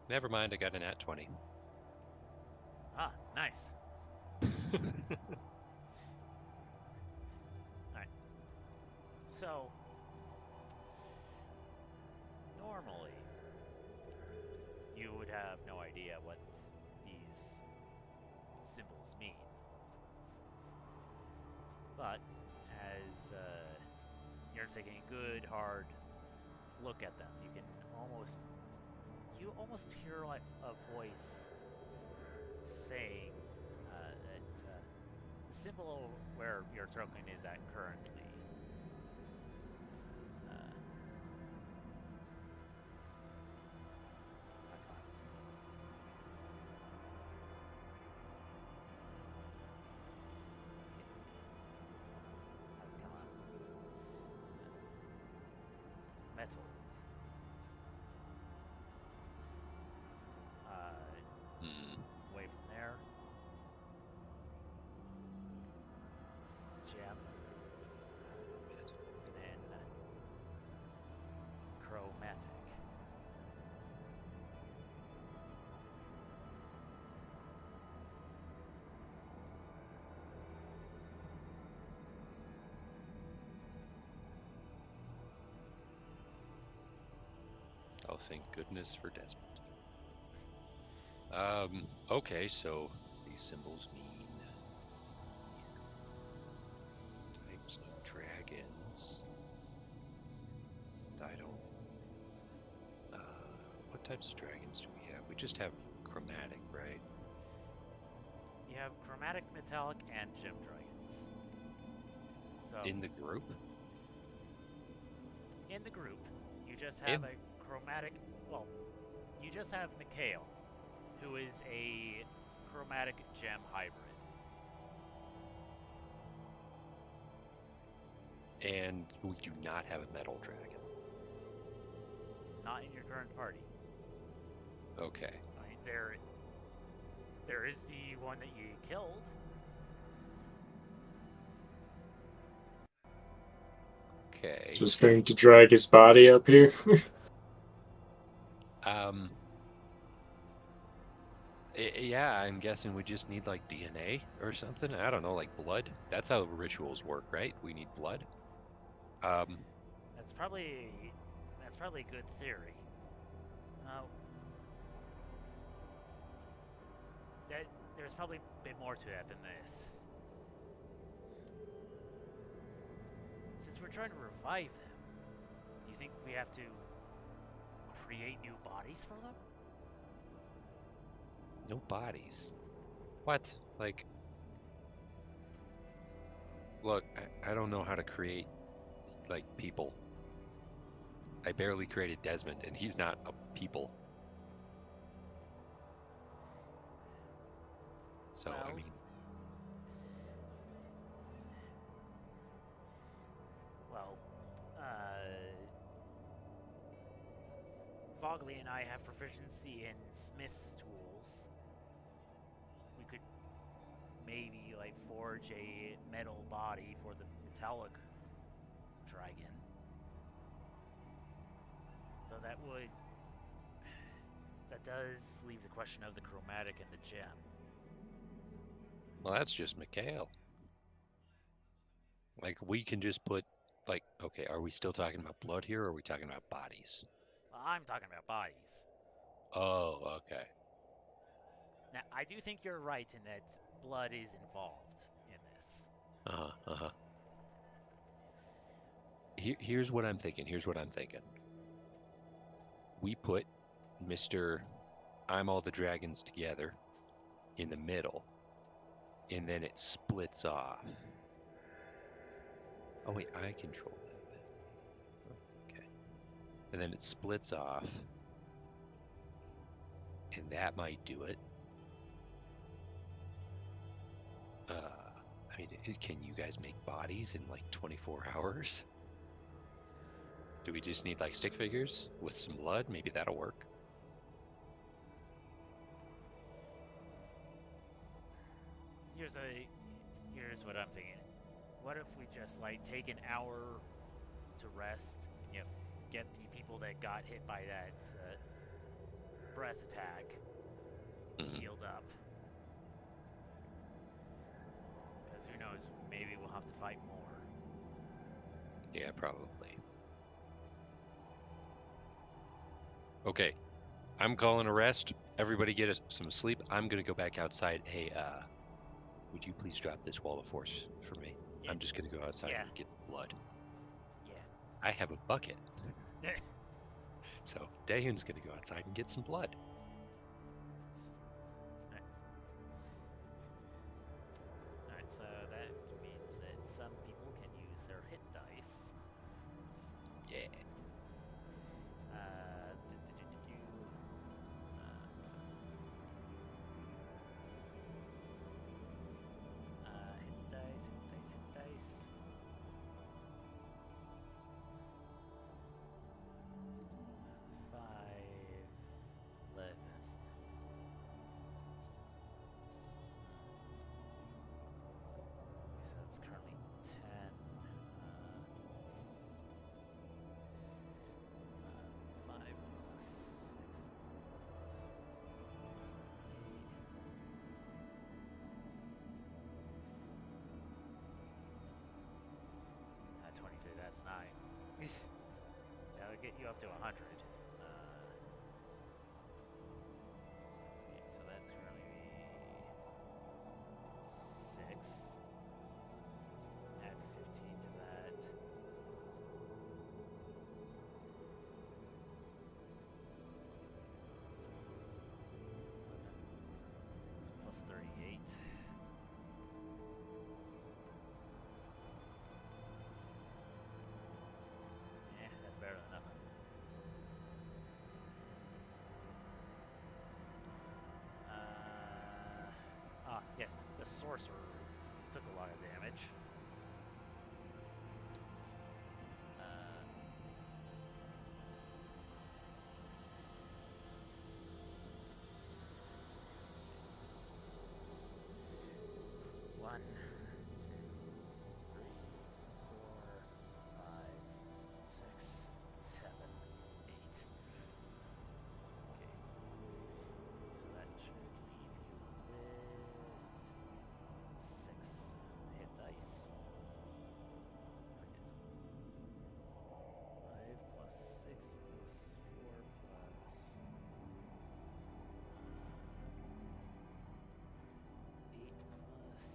Never mind, I got an at 20. Ah, nice. Alright. So, normally, you would have no idea what these symbols mean. But, as you're taking a good, hard look at them, you almost hear like a voice saying that the symbol where your token is at currently come on. Metal. Hmm. Away from there. Gem. And then chromatic. Oh, thank goodness for Desmond. Okay, so these symbols mean types of dragons. I don't. What types of dragons do we have? We just have chromatic, right? You have chromatic, metallic, and gem dragons. So In the group? in the group, you just have a chromatic. Well, you just have Mikhail, who is a chromatic gem hybrid. And we do not have a metal dragon. Not in your current party. Okay. I mean, there is the one that you killed. Okay. Just going to drag his body up here. Yeah, I'm guessing we just need like DNA or something. I don't know, like blood. That's how rituals work, right? We need blood. That's probably a good theory. There's probably a bit more to that than this. Since we're trying to revive them, do you think we have to create new bodies for them? No bodies. What? Like, look, I don't know how to create like people. I barely created Desmond, and he's not a people. So, I Well, mean, well, Fogley and I have proficiency in Smith's tools. We could maybe like forge a metal body for the metallic dragon. So that does leave the question of the chromatic and the gem. well, that's just Mikhail. Like, we can just put, like, okay, are we still talking about blood here, or are we talking about bodies? Well, I'm talking about bodies. Oh, okay. Now, I do think you're right in that blood is involved in this. Uh-huh, uh-huh. Here's what I'm thinking. Here's what I'm thinking. We put Mr. I'm all the dragons together in the middle, and then it splits off. Oh, wait, I control that bit. Okay. And then it splits off, and that might do it. I mean, can you guys make bodies in like 24 hours? Do we just need like stick figures with some blood? Maybe that'll work. Here's what I'm thinking. what if we just like take an hour to rest? You know, get the people that got hit by that breath attack Mhm. healed up. Because who knows? Maybe we'll have to fight more. Yeah, probably. Okay, I'm calling a rest. Everybody get some sleep. I'm gonna go back outside. Hey, would you please drop this wall of force for me? I'm just gonna go outside Yeah. and get blood. Yeah. I have a bucket, so Daehyun's gonna go outside and get some blood. Alright, so that means that some people can use their hit dice. Yeah. Hit dice, hit dice, hit dice. 5, 11. So that's currently 10. 5 plus 6 plus 8. 23, that's 9. That'll get you up to 100. Okay, so that's currently 6. Add 15 to that. Plus 38. Yeah, that's better than nothing. Yes, the sorcerer took a lot of damage. One, two, three, 4, 5, 6, 7, 8. Okay. So that should leave you with 6 hit dice. Okay, so 5 plus 6 plus 4 plus 8 plus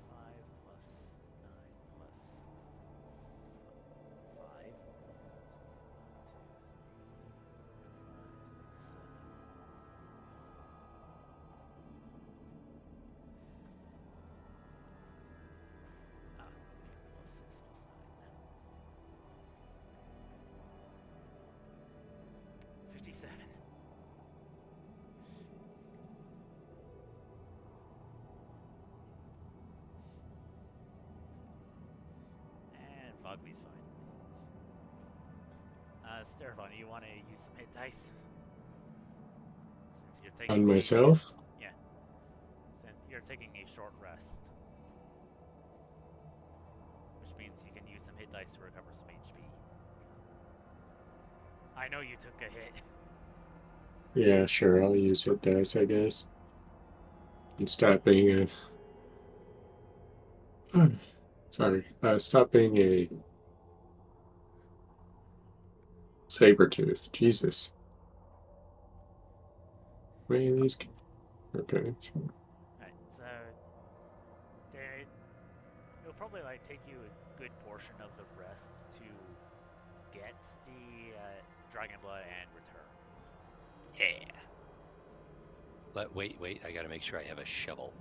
5 plus 9 plus 5. So 1, 2, 3, 4, 5, 6, 7. Okay, plus 6 plus 9. 57. And Fogly's fine. Stervon, you want to use some hit dice? Since you're taking On myself? Yeah. Since you're taking a short rest. Which means you can use some hit dice to recover some HP. I know you took a hit. Yeah, sure. I'll use hit dice, I guess. And stop being a. Sorry. Stop being a saber-tooth. Jesus. Wait, these. Okay. Alright, so it'll probably like take you a good portion of the rest to get the dragon blood and return. Yeah. Wait. I gotta make sure I have a shovel.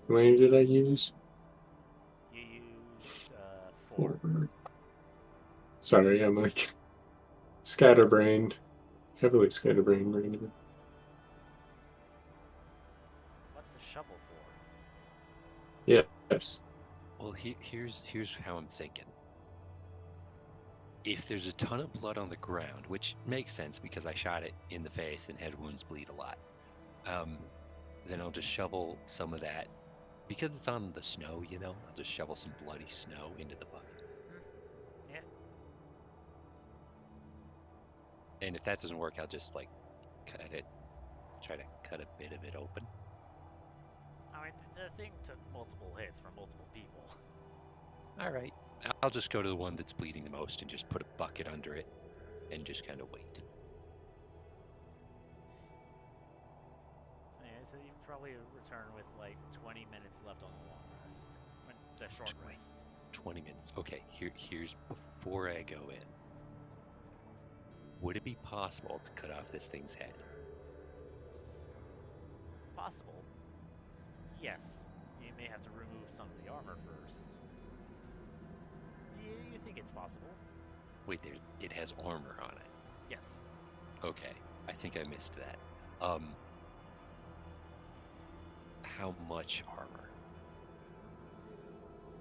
How many did I use? You used 4. 4. Sorry, I'm like scatterbrained. Heavily scatterbrained right now. What's the shovel for? Yes. Well, here's how I'm thinking. If there's a ton of blood on the ground, which makes sense because I shot it in the face and head wounds bleed a lot, then I'll just shovel some of that. Because it's on the snow, I'll just shovel some bloody snow into the bucket. Yeah. And if that doesn't work, I'll just like cut it, try to cut a bit of it open. I mean, the thing took multiple hits from multiple people. All right. I'll just go to the one that's bleeding the most and just put a bucket under it and just kind of wait. Yeah, so you probably return with like 20 minutes left on the long rest. The short rest. 20 minutes. Okay, here's before I go in. Would it be possible to cut off this thing's head? Possible. Yes. You may have to remove some of the armor first. You think it's possible? Wait, it has armor on it. Yes. Okay, I think I missed that. How much armor?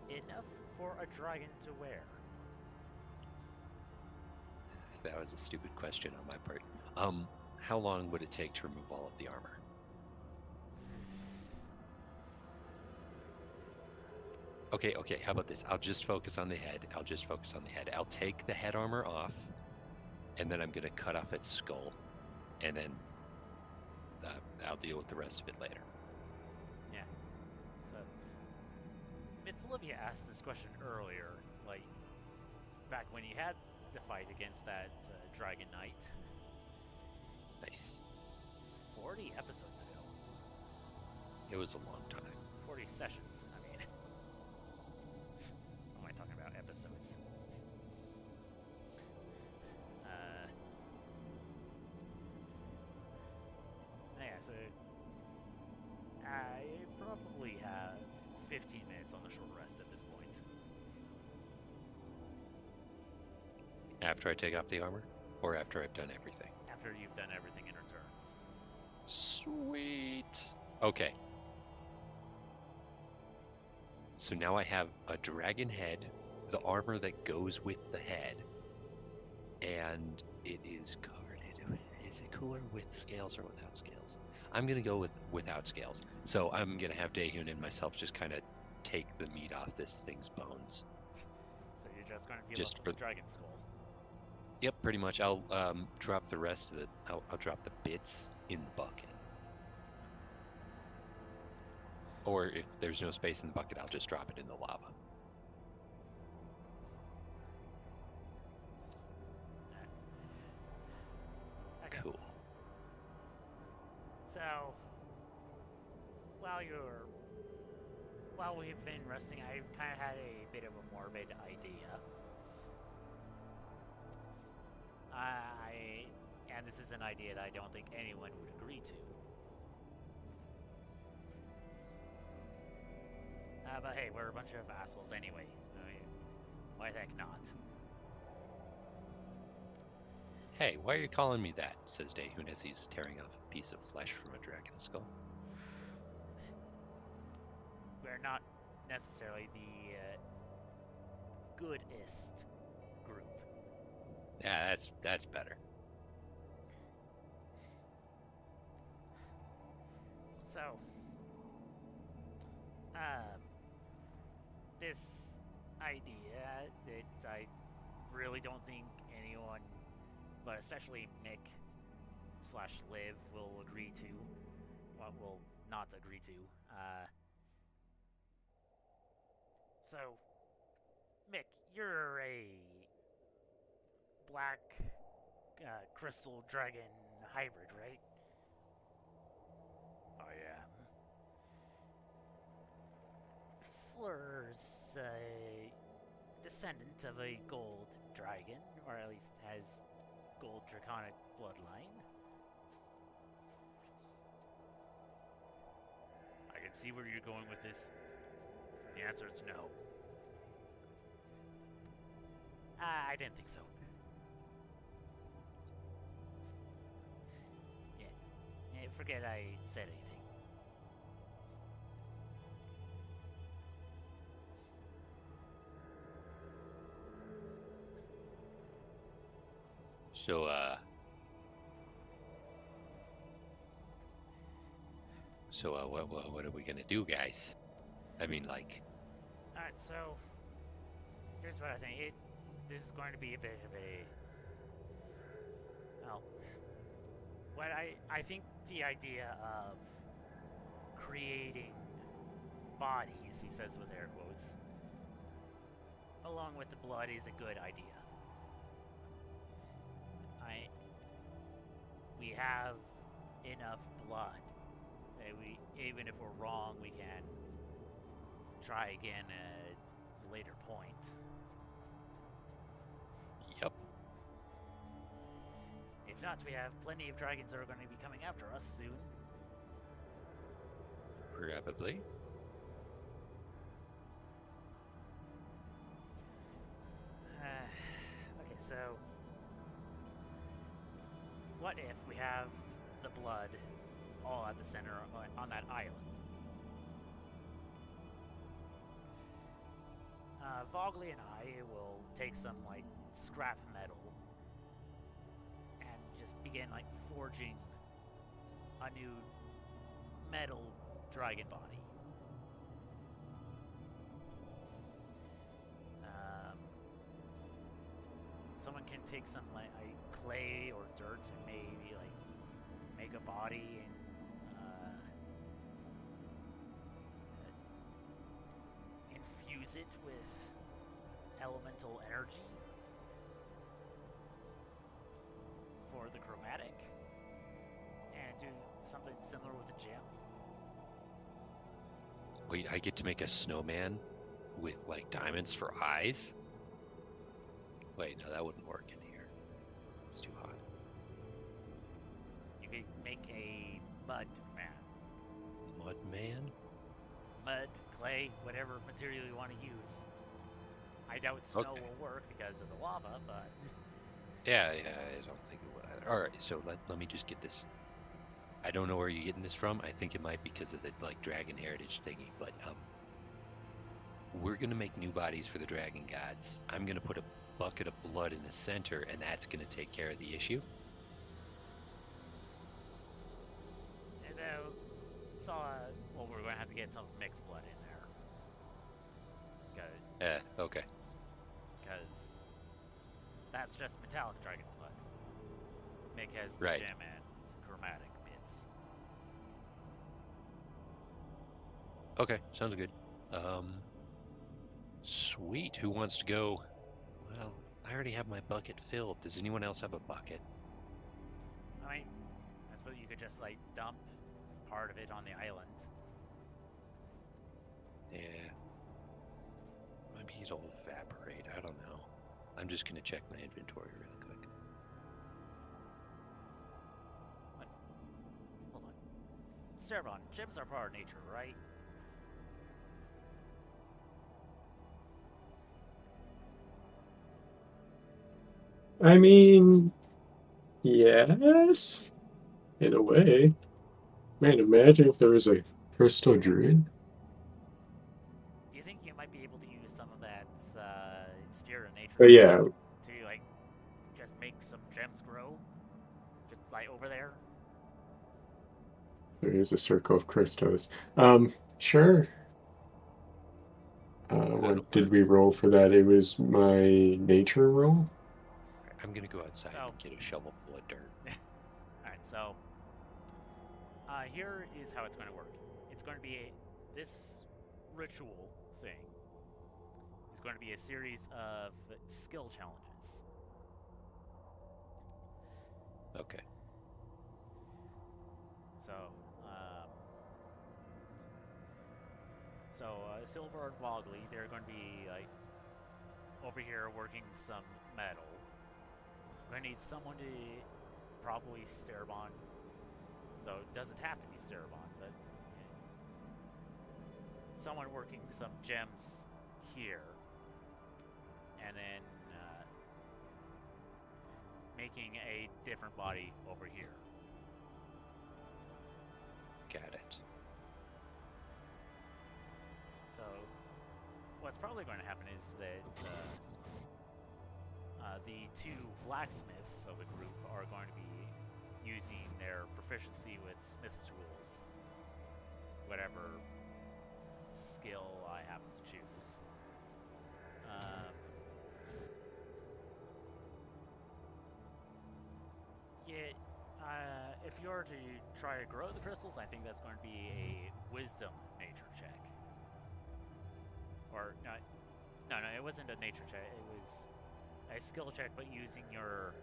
Enough for a dragon to wear. That was a stupid question on my part. How long would it take to remove all of the armor? Okay, how about this? I'll just focus on the head. I'll take the head armor off, and then I'm going to cut off its skull, and then I'll deal with the rest of it later. Yeah. So, Miss Olivia asked this question earlier, like, back when you had the fight against that Dragon Knight. Nice. 40 episodes ago. It was a long time. 40 sessions, I mean. What am I talking about? Episodes. Yeah, so I probably have 15 minutes on the short rest at this point. After I take off the armor? Or after I've done everything? After you've done everything and returned. Sweet. Okay. So now I have a dragon head, the armor that goes with the head, and it is guarded. Is it cooler with scales or without scales? I'm going to go with without scales. So I'm going to have Daehun and myself just kind of take the meat off this thing's bones. So you're just going to be Just left with the dragon skull. Yep, pretty much. I'll drop the rest of the. I'll drop the bits in the bucket. Or if there's no space in the bucket, I'll just drop it in the lava. Okay. Cool. So, while we've been resting, I've kind of had a bit of a morbid idea. And this is an idea that I don't think anyone would agree to. But hey, we're a bunch of assholes anyway, so why the heck not? Hey, why are you calling me that? Says Daehun as he's tearing off a piece of flesh from a dragon's skull. We're not necessarily the goodest group. Yeah, that's better. So, this idea that I really don't think anyone, but especially Mick / Liv, will agree to, well, will not agree to. So, Mick, you're a black crystal dragon hybrid, right? I am. Fleur's a descendant of a gold dragon, or at least has gold draconic bloodline. I can see where you're going with this. The answer is no. I didn't think so. Yeah, forget I said anything. So, what are we gonna do, guys? I mean, like, Alright, so here's what I think. This is going to be a bit of a well, what I think the idea of creating bodies, he says with air quotes, along with the blood is a good idea. We have enough blood that we, even if we're wrong, we can try again at a later point. yep. If not, we have plenty of dragons that are going to be coming after us soon. Probably. Okay, so what if we have the blood all at the center on that island? Vogley and I will take some like scrap metal and just begin like forging a new metal dragon body. Someone can take some like clay or dirt and maybe like make a body and infuse it with elemental energy for the chromatic and do something similar with the gems. Wait, I get to make a snowman with like diamonds for eyes? Wait, no, that wouldn't work in here. It's too hot. You could make a mud man. Mud man? Mud, clay, whatever material you want to use. I doubt snow Okay. will work because of the lava, but Yeah, I don't think it would either. Alright, so let me just get this. I don't know where you're getting this from. I think it might be because of the like dragon heritage thingy, but we're gonna make new bodies for the dragon gods. I'm gonna put a bucket of blood in the center, and that's gonna take care of the issue. well, we're going to have to get some mixed blood in there. Okay. Because that's just metallic dragon blood. Mick has the Right. gem and chromatic bits. Okay, sounds good. Sweet. Who wants to go? Well, I already have my bucket filled. Does anyone else have a bucket? I mean, I suppose you could just like dump part of it on the island. Yeah. Maybe it'll evaporate. I don't know. I'm just gonna check my inventory really quick. Hold on. Cerebon, gems are part of nature, right? I mean, yes, in a way. Man, imagine if there was a crystal druid. Do you think you might be able to use some of that spirit of nature But yeah, to like just make some gems grow? Just like over there? there is a circle of crystals. Sure. That'll What did work. we roll for that? It was my nature roll. I'm gonna go outside So- and get a shovel full of dirt. Alright, so here is how it's going to work. It's going to be this ritual thing is going to be a series of skill challenges. Okay. So, Silver and Vogley, they're going to be like over here working some metal. We're going to need someone to probably Cerebon, though it doesn't have to be Cerebon, but someone working some gems here, and then making a different body over here. Got it. So, what's probably going to happen is that the two blacksmiths of the group are going to be using their proficiency with smith's tools whatever skill I happen to choose. Um, yeah, if you were to try to grow the crystals, I think that's going to be a wisdom nature check. Or, no, it wasn't a nature check. It was a skill check, but using your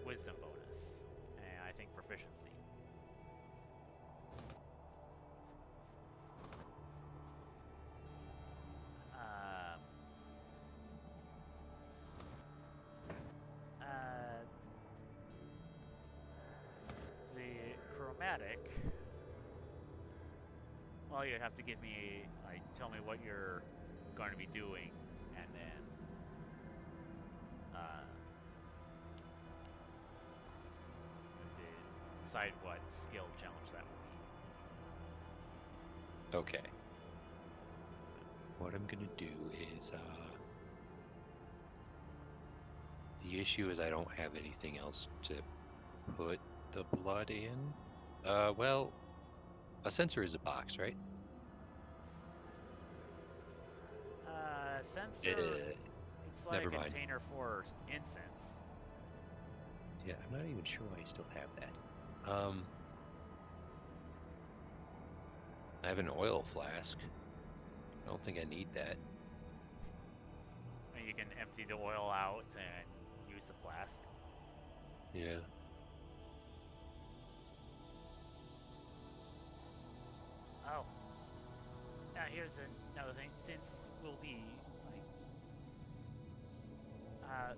wisdom bonus. And I think proficiency. Um, the chromatic. Well, you'd have to give me, like, tell me what you're going to be doing, and then, decide what skill challenge that will be. Okay. What I'm gonna do is, the issue is I don't have anything else to put the blood in. Well, a sensor is a box, right? Sensor. It's like never a mind. container for incense. Yeah, I'm not even sure I still have that. I have an oil flask. I don't think I need that. And you can empty the oil out and use the flask. Yeah. Oh. Now here's another thing. Since we'll be like,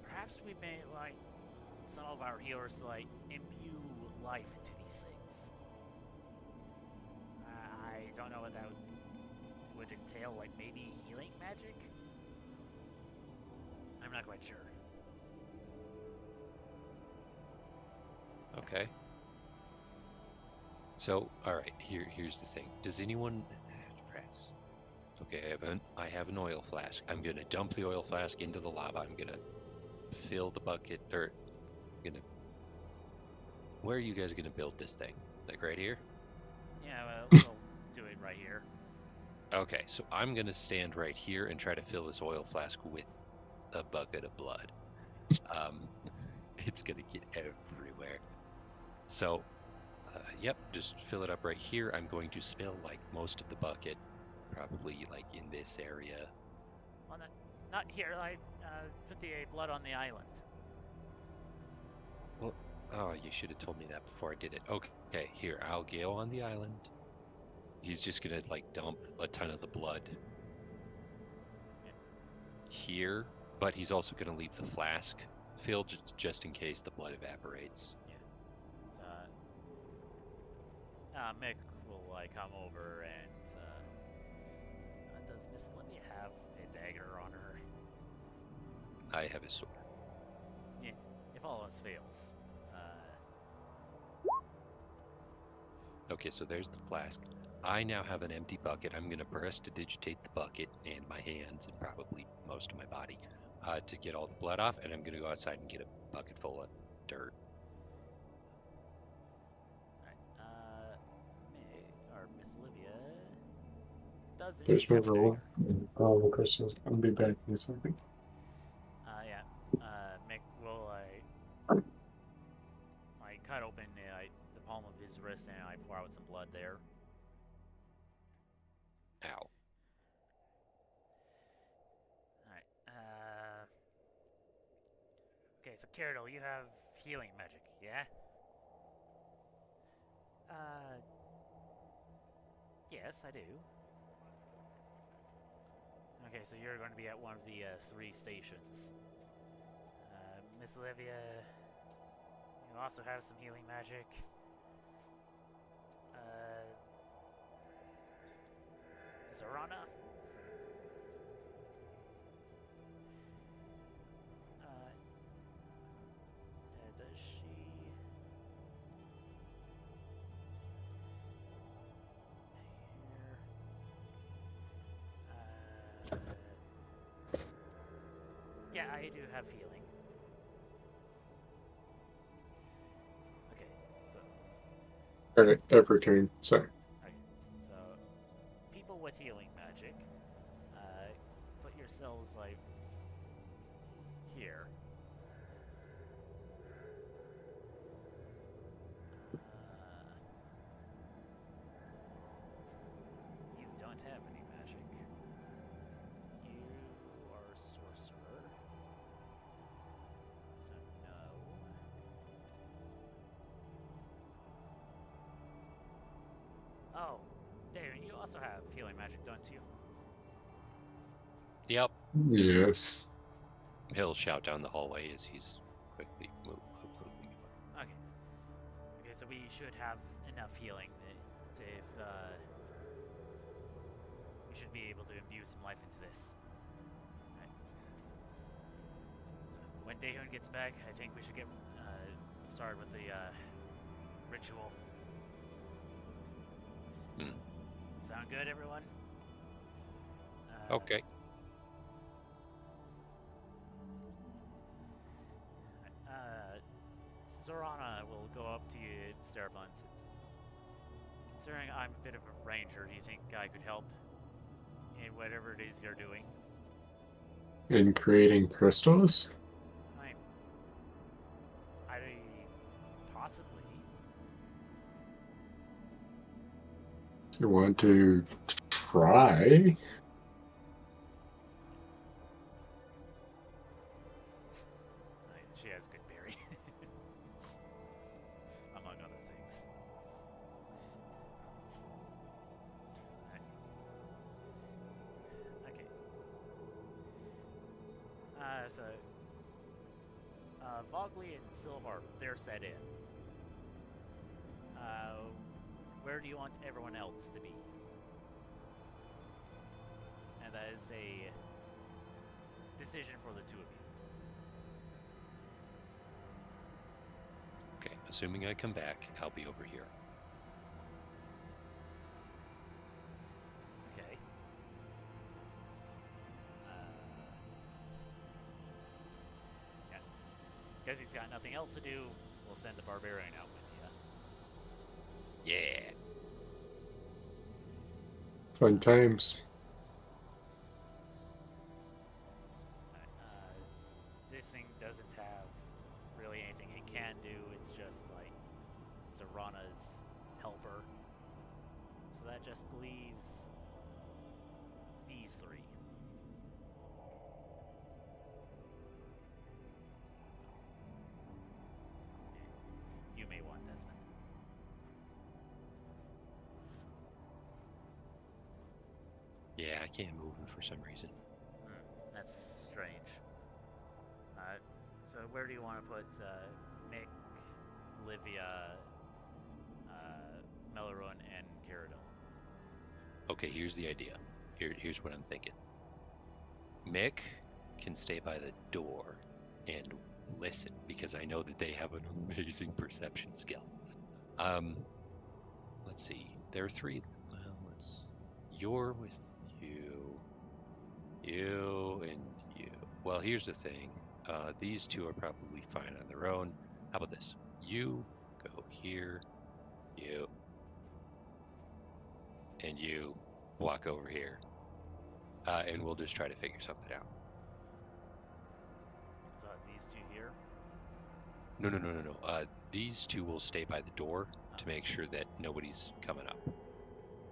perhaps we may like some of our healers like imbue life into these things. I don't know what that would entail. Like maybe healing magic. I'm not quite sure. Okay. So, all right. Here's the thing. Does anyone? Rats. Okay, I have an oil flask. I'm gonna dump the oil flask into the lava. I'm gonna fill the bucket, or gonna. Where are you guys gonna build this thing? Like right here? Yeah, we'll do it right here. Okay, so I'm gonna stand right here and try to fill this oil flask with a bucket of blood. It's gonna get everywhere. So, yep, just fill it up right here. I'm going to spill like most of the bucket, probably like in this area. Well, not here. I put the blood on the island. Well, oh, you should have told me that before I did it. Okay, here, I'll go on the island. He's just gonna like dump a ton of the blood here, but he's also gonna leave the flask filled just in case the blood evaporates. Yeah. Mick will come over and does Miss Olivia have a dagger on her? I have a sword. Yeah. If all else fails. Okay, so there's the flask. I now have an empty bucket. I'm going to prestidigitate the bucket and my hands and probably most of my body to get all the blood off, and I'm going to go outside and get a bucket full of dirt. Alright, Miss Olivia does it. There's my roll. Oh, crystals. I'll be back in a second. Yeah. Mick will cut open the palm of his wrist and I pour out some blood there. Ow. Alright. Okay, so Cardinal, you have healing magic, yeah? Yes, I do. Okay, so you're going to be at one of the 3 stations. Miss Olivia, you also have some healing magic. Zorana? Does she... Here. Yeah, I do have healing. Okay, so... Alright, effort turn. Sorry. Okay. Oh, David, you also have healing magic, don't you? Yep. Yes. He'll shout down the hallway as he's quickly moving. Okay. Okay, so we should have enough healing we should be able to imbue some life into this. Right. So when Daehun gets back, I think we should get started with the ritual. Sound good, everyone? Okay. Zorana will go up to you, Starbunt. Considering I'm a bit of a ranger, do you think I could help in whatever it is you're doing? In creating crystals? I possibly. You want to try? She has good berry, among other things. Okay. So Vogley and Silvar, they're set in. Where do you want everyone else to be? And that is a decision for the two of you. Okay. Assuming I come back, I'll be over here. Okay. Yeah. Guess he's got nothing else to do. We'll send the barbarian out with you. Yeah. Fun times. This thing doesn't have really anything it can do. It's just like Zorana's helper. So that just leaves these three. You may want Desmond. Yeah, I can't move him for some reason. That's strange. So where do you want to put Mick, Livia, Melorun, and Caradol? Okay, here's the idea. Here's what I'm thinking. Mick can stay by the door and listen because I know that they have an amazing perception skill. Let's see. There are three. Well, you're with you, and you. Well, here's the thing. These two are probably fine on their own. How about this? You go here, you, and you walk over here. And we'll just try to figure something out. So these two here? No. These two will stay by the door to make sure that nobody's coming up.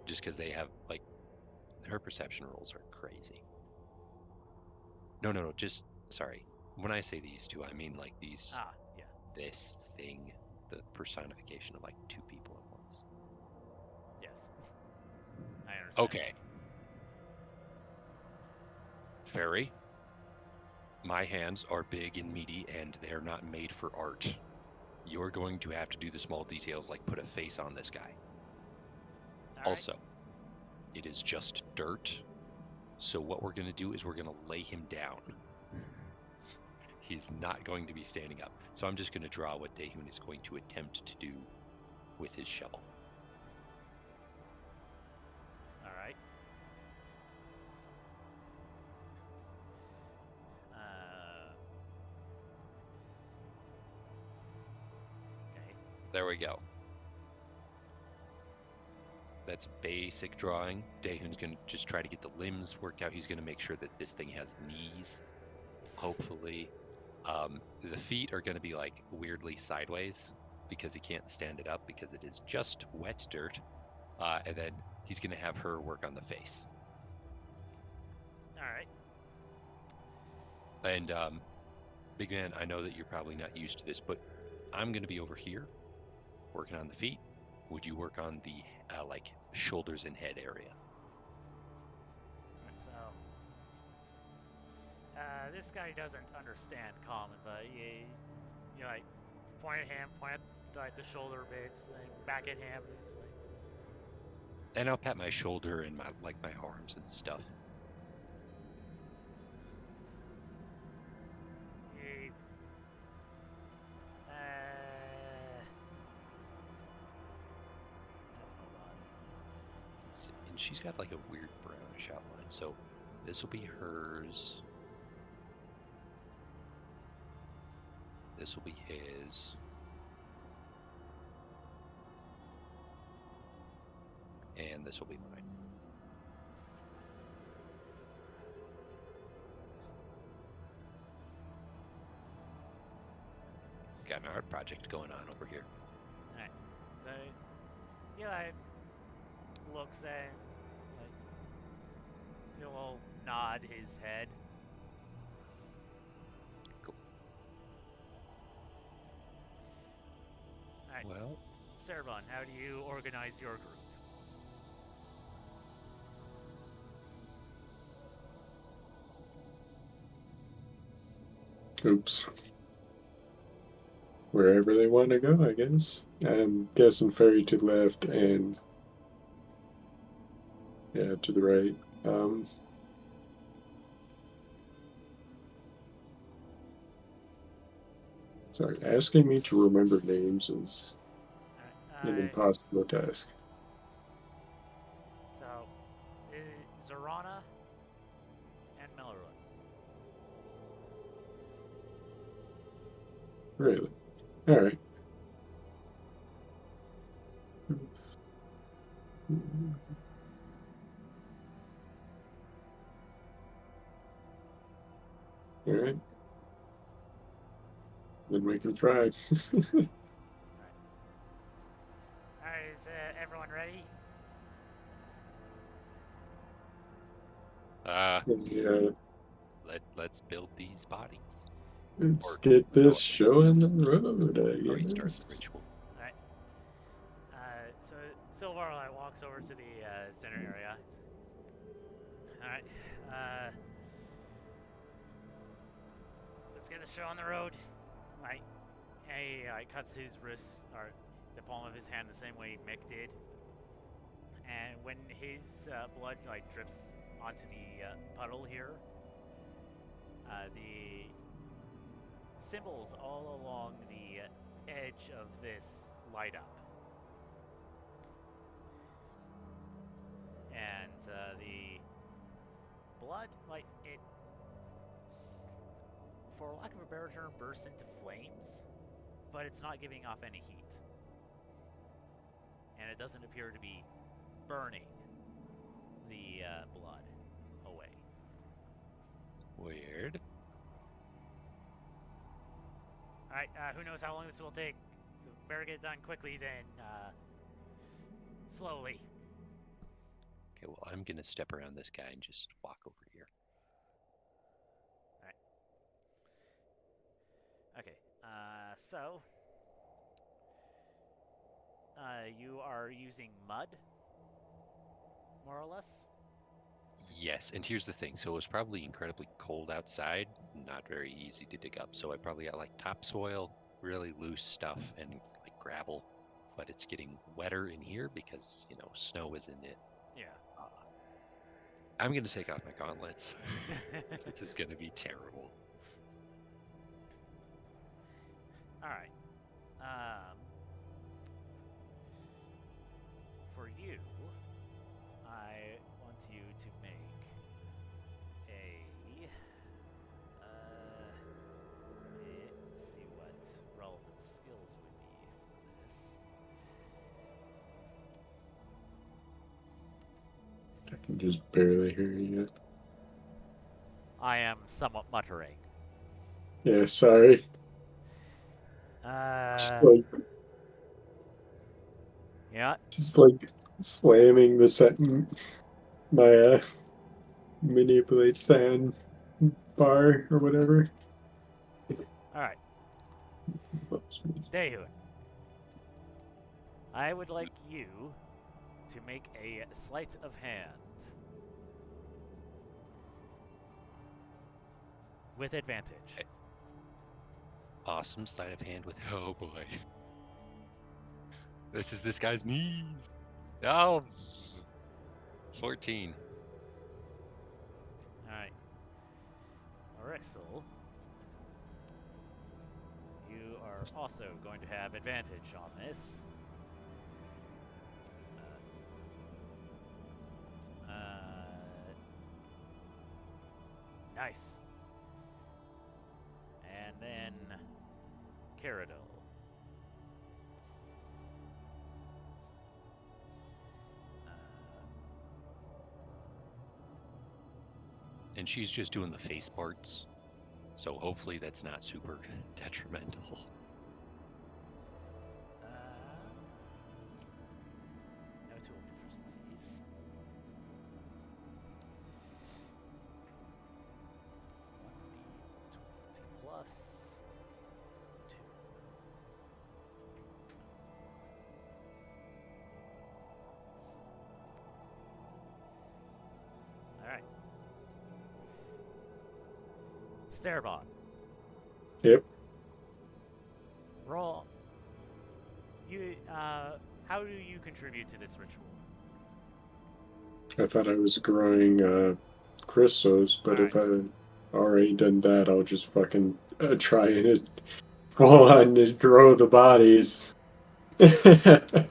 Just because they have, like, her perception rolls are crazy. No, just, sorry. When I say these two, I mean, like, these, yeah. this thing, the personification of, like, two people at once. Yes. I understand. Okay. Fairy, my hands are big and meaty, and they're not made for art. You're going to have to do the small details, like put a face on this guy. All also, right. it is just dirt. So what we're going to do is we're going to lay him down. He's not going to be standing up. So I'm just going to draw what Daehun is going to attempt to do with his shovel. All right. Okay. There we go. That's a basic drawing. Daehun's going to just try to get the limbs worked out. He's going to make sure that this thing has knees, hopefully. The feet are going to be like weirdly sideways because he can't stand it up because it is just wet dirt. And then he's going to have her work on the face. All right. And big man, I know that you're probably not used to this, but I'm going to be over here working on the feet. Would you work on the like shoulders and head area. So, this guy doesn't understand common, but you like point at him, point at like the shoulder bits, like, back at him. He's like, And I'll pat my shoulder and my arms and stuff. he, hold on. And she's got like a weird brownish outline, so this will be hers. This will be his. And this will be mine. Got an art project going on over here. Alright. So he like looks at like he'll nod his head. Cool. Alright. Well, Cerebon, how do you organize your group? Oops. Wherever they want to go, I guess. I'm guessing ferry to the left and yeah, to the right. Sorry, asking me to remember names is an impossible task. So, Zorana and Melrose. Really? Alright. Alright. Then we can try. Alright, is everyone ready? Yeah. let's build these bodies. Let's Or get this elevators. show on the road, I Restart the guess. ritual. Alright. So Silvar like, walks over to the center area. Alright. Let's get the show on the road. Like, he cuts his wrist, or the palm of his hand the same way Mick did. And when his blood like drips onto the puddle here, the symbols all along the edge of this light up. And the blood, like, it, for lack of a better term, bursts into flames, but it's not giving off any heat. And it doesn't appear to be burning the blood away. Weird. Alright, who knows how long this will take? So better get it done quickly than slowly. Okay, well, I'm gonna step around this guy and just walk over here. Alright. Okay, so you are using mud, more or less? Yes, and here's the thing. So it was probably incredibly cold outside, not very easy to dig up. So I probably got like topsoil, really loose stuff, and like gravel. But it's getting wetter in here because, you know, snow is in it. Yeah. I'm going to take off my gauntlets. This is going to be terrible. Alright. For you, I want you to make a. Let me see what relevant skills would be for this. I can just barely hear you. I am somewhat muttering. Yeah, sorry. Yeah. Just like slamming the my manipulate sound bar or whatever. Alright. Dehun. I would like you to make a sleight of hand with advantage. Awesome sleight of hand with. Oh boy. This is this guy's knees. Oh, 14. All right, Rexel, you are also going to have advantage on this. Nice. And then Caradol. And she's just doing the face parts. So hopefully that's not super detrimental. No tool proficiencies. 1d20 plus 2. Alright. Starbot. Yep. Roll. You, how do you contribute to this ritual? I thought I was growing crystals, but if I already done that, I'll just fucking try and full on to grow the bodies. So,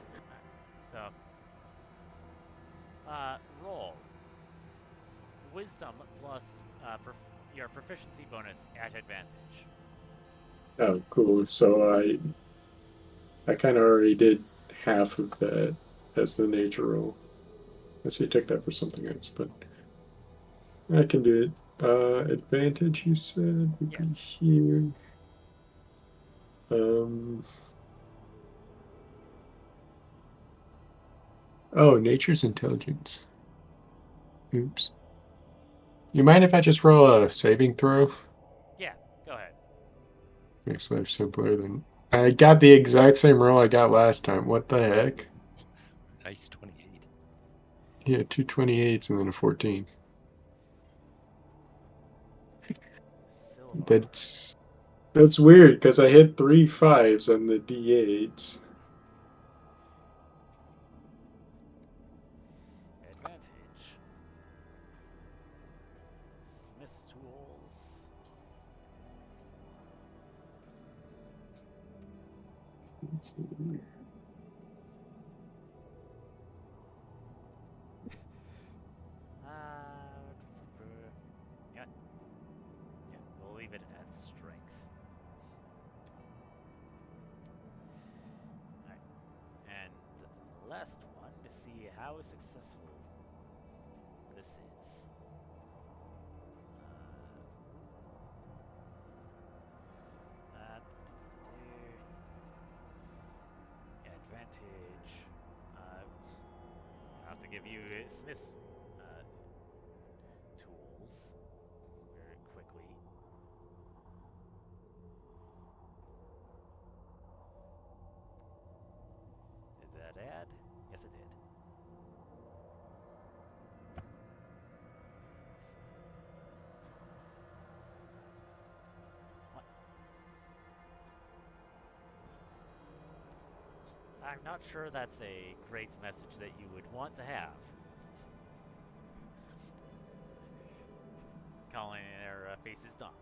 roll. Wisdom plus your proficiency bonus at advantage. Oh, cool. So I kind of already did half of that as the nature roll. I see, take that for something else, but I can do it. Advantage, you said, would be Yes. here. Um. Oh, nature's intelligence. Oops. You mind if I just roll a saving throw? Yeah, go ahead. Makes life simpler than. I got the exact same roll I got last time. What the heck? Nice 28. Yeah, two 28s and then a 14. Silvar. That's weird because I hit 3 5s on the D8s. Advantage. Smith's tools. Let's see. Yeah, yeah, we'll leave it at strength. Alright. And the last one to see how successful this is. Advantage. I'll have to give you Smith's tools very quickly. Did that add? Yes, it did. What? I'm not sure that's a great message that you would want to have. Calling their faces dumb.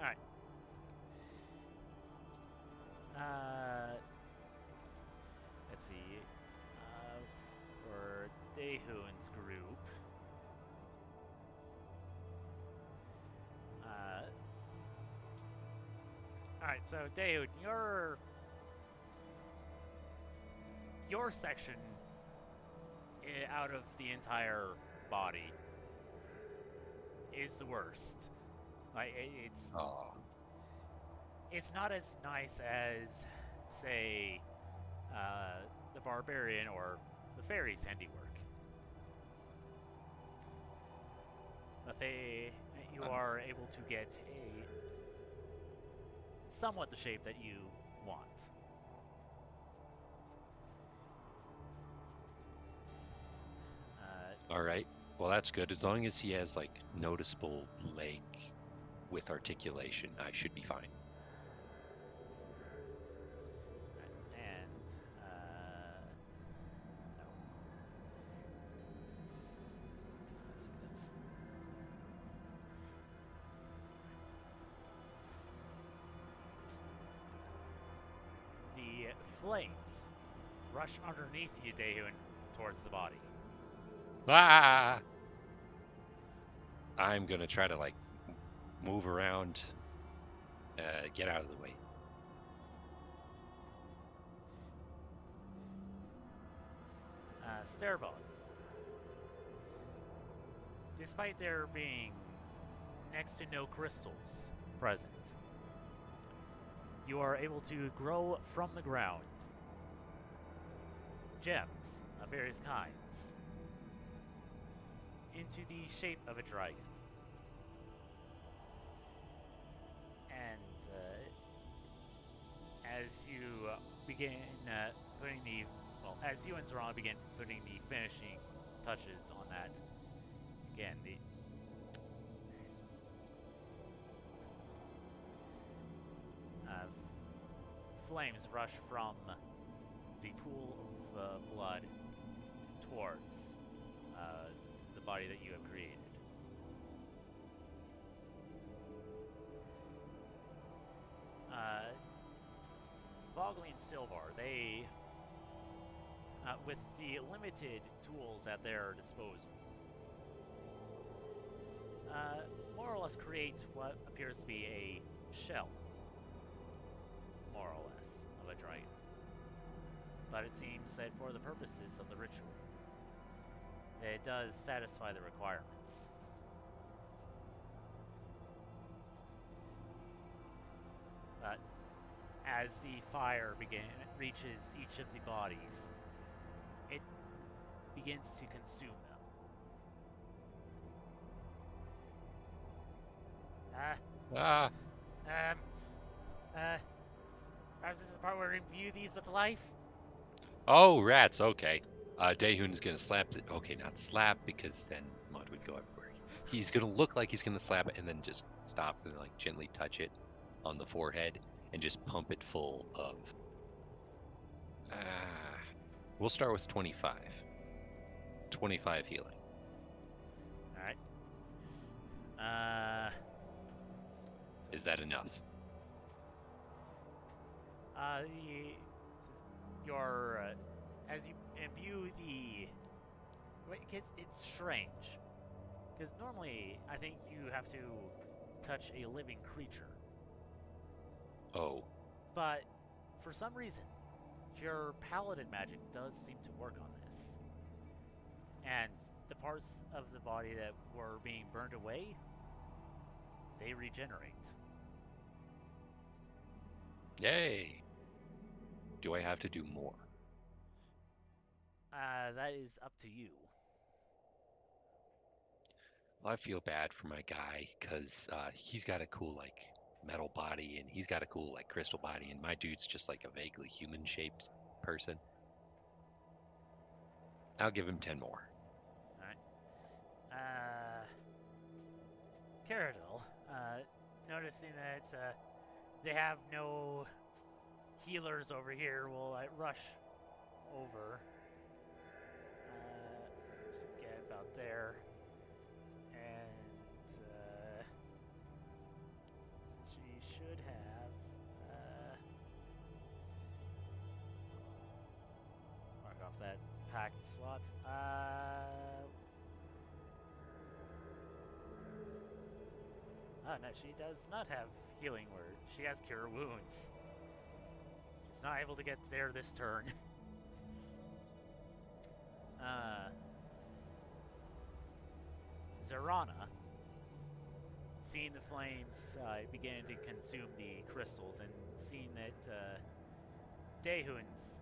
Alright. Let's see. For Daehoon's group. Alright, so Daehoon, your section out of the entire body is the worst. Like it's not as nice as, say, the barbarian or the fairy's handiwork. But you are able to get somewhat the shape that you want. All right. Well, that's good. As long as he has like noticeable leg with articulation, I should be fine. And no. Let's see, the flames rush underneath you, Dehun, towards the body. Ah! I'm gonna try to like move around, get out of the way. Stairbone. Despite there being next to no crystals present, you are able to grow from the ground gems of various kinds into the shape of a dragon. And as you begin putting the, well, as you and Zorana begin putting the finishing touches on that, again, the flames rush from the pool of blood towards the body that you have created. Vogley and Silvar, they, with the limited tools at their disposal, more or less create what appears to be a shell, more or less, of a dragon. But it seems that for the purposes of the ritual, it does satisfy the requirements. But as the fire reaches each of the bodies, it begins to consume them. Ah! Perhaps this is the part where we imbue these with life? Oh, rats. Okay. Dehun's gonna slap it. Okay, not slap because then mud would go everywhere. He's gonna look like he's gonna slap it and then just stop and like gently touch it on the forehead and just pump it full of. We'll start with 25. 25 healing. Alright. Is that enough? Your as you imbue the, it's strange, because normally I think you have to touch a living creature. Oh. But for some reason, your paladin magic does seem to work on this, and the parts of the body that were being burned away, they regenerate. Yay! Do I have to do more? That is up to you. Well, I feel bad for my guy because he's got a cool like metal body and he's got a cool like crystal body, and my dude's just like a vaguely human-shaped person. I'll give him 10 more. Alright. Caradil, noticing that they have no healers over here, will rush over. Just get about there. And she should have mark off that packed slot. Oh, no, she does not have healing word. She has cure wounds. She's not able to get there this turn. Zorana, seeing the flames begin to consume the crystals and seeing that Dehun's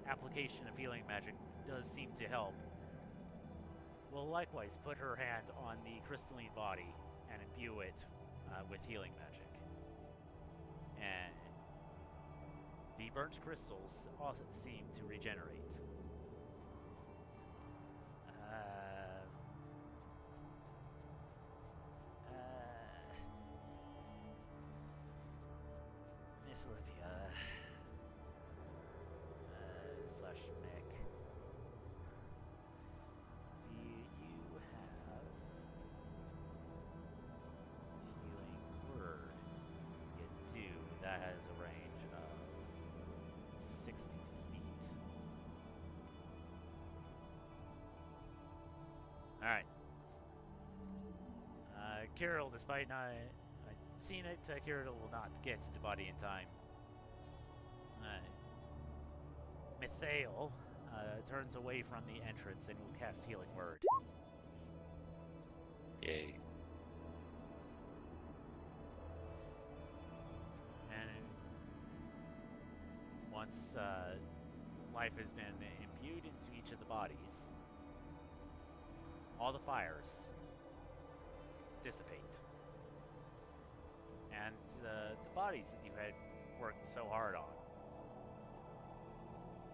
application of healing magic does seem to help, will likewise put her hand on the crystalline body and imbue it with healing magic. And The burnt crystals also seem to regenerate. Miss Olivia slash Mick, do you have healing word? You do. That has a range of 60 feet. Alright. Kirill, despite not seeing it, Kirill will not get to the body in time. Mithael turns away from the entrance and will cast Healing Word. Yay. And once life has been imbued into each of the bodies, all the fires dissipate. And the bodies that you had worked so hard on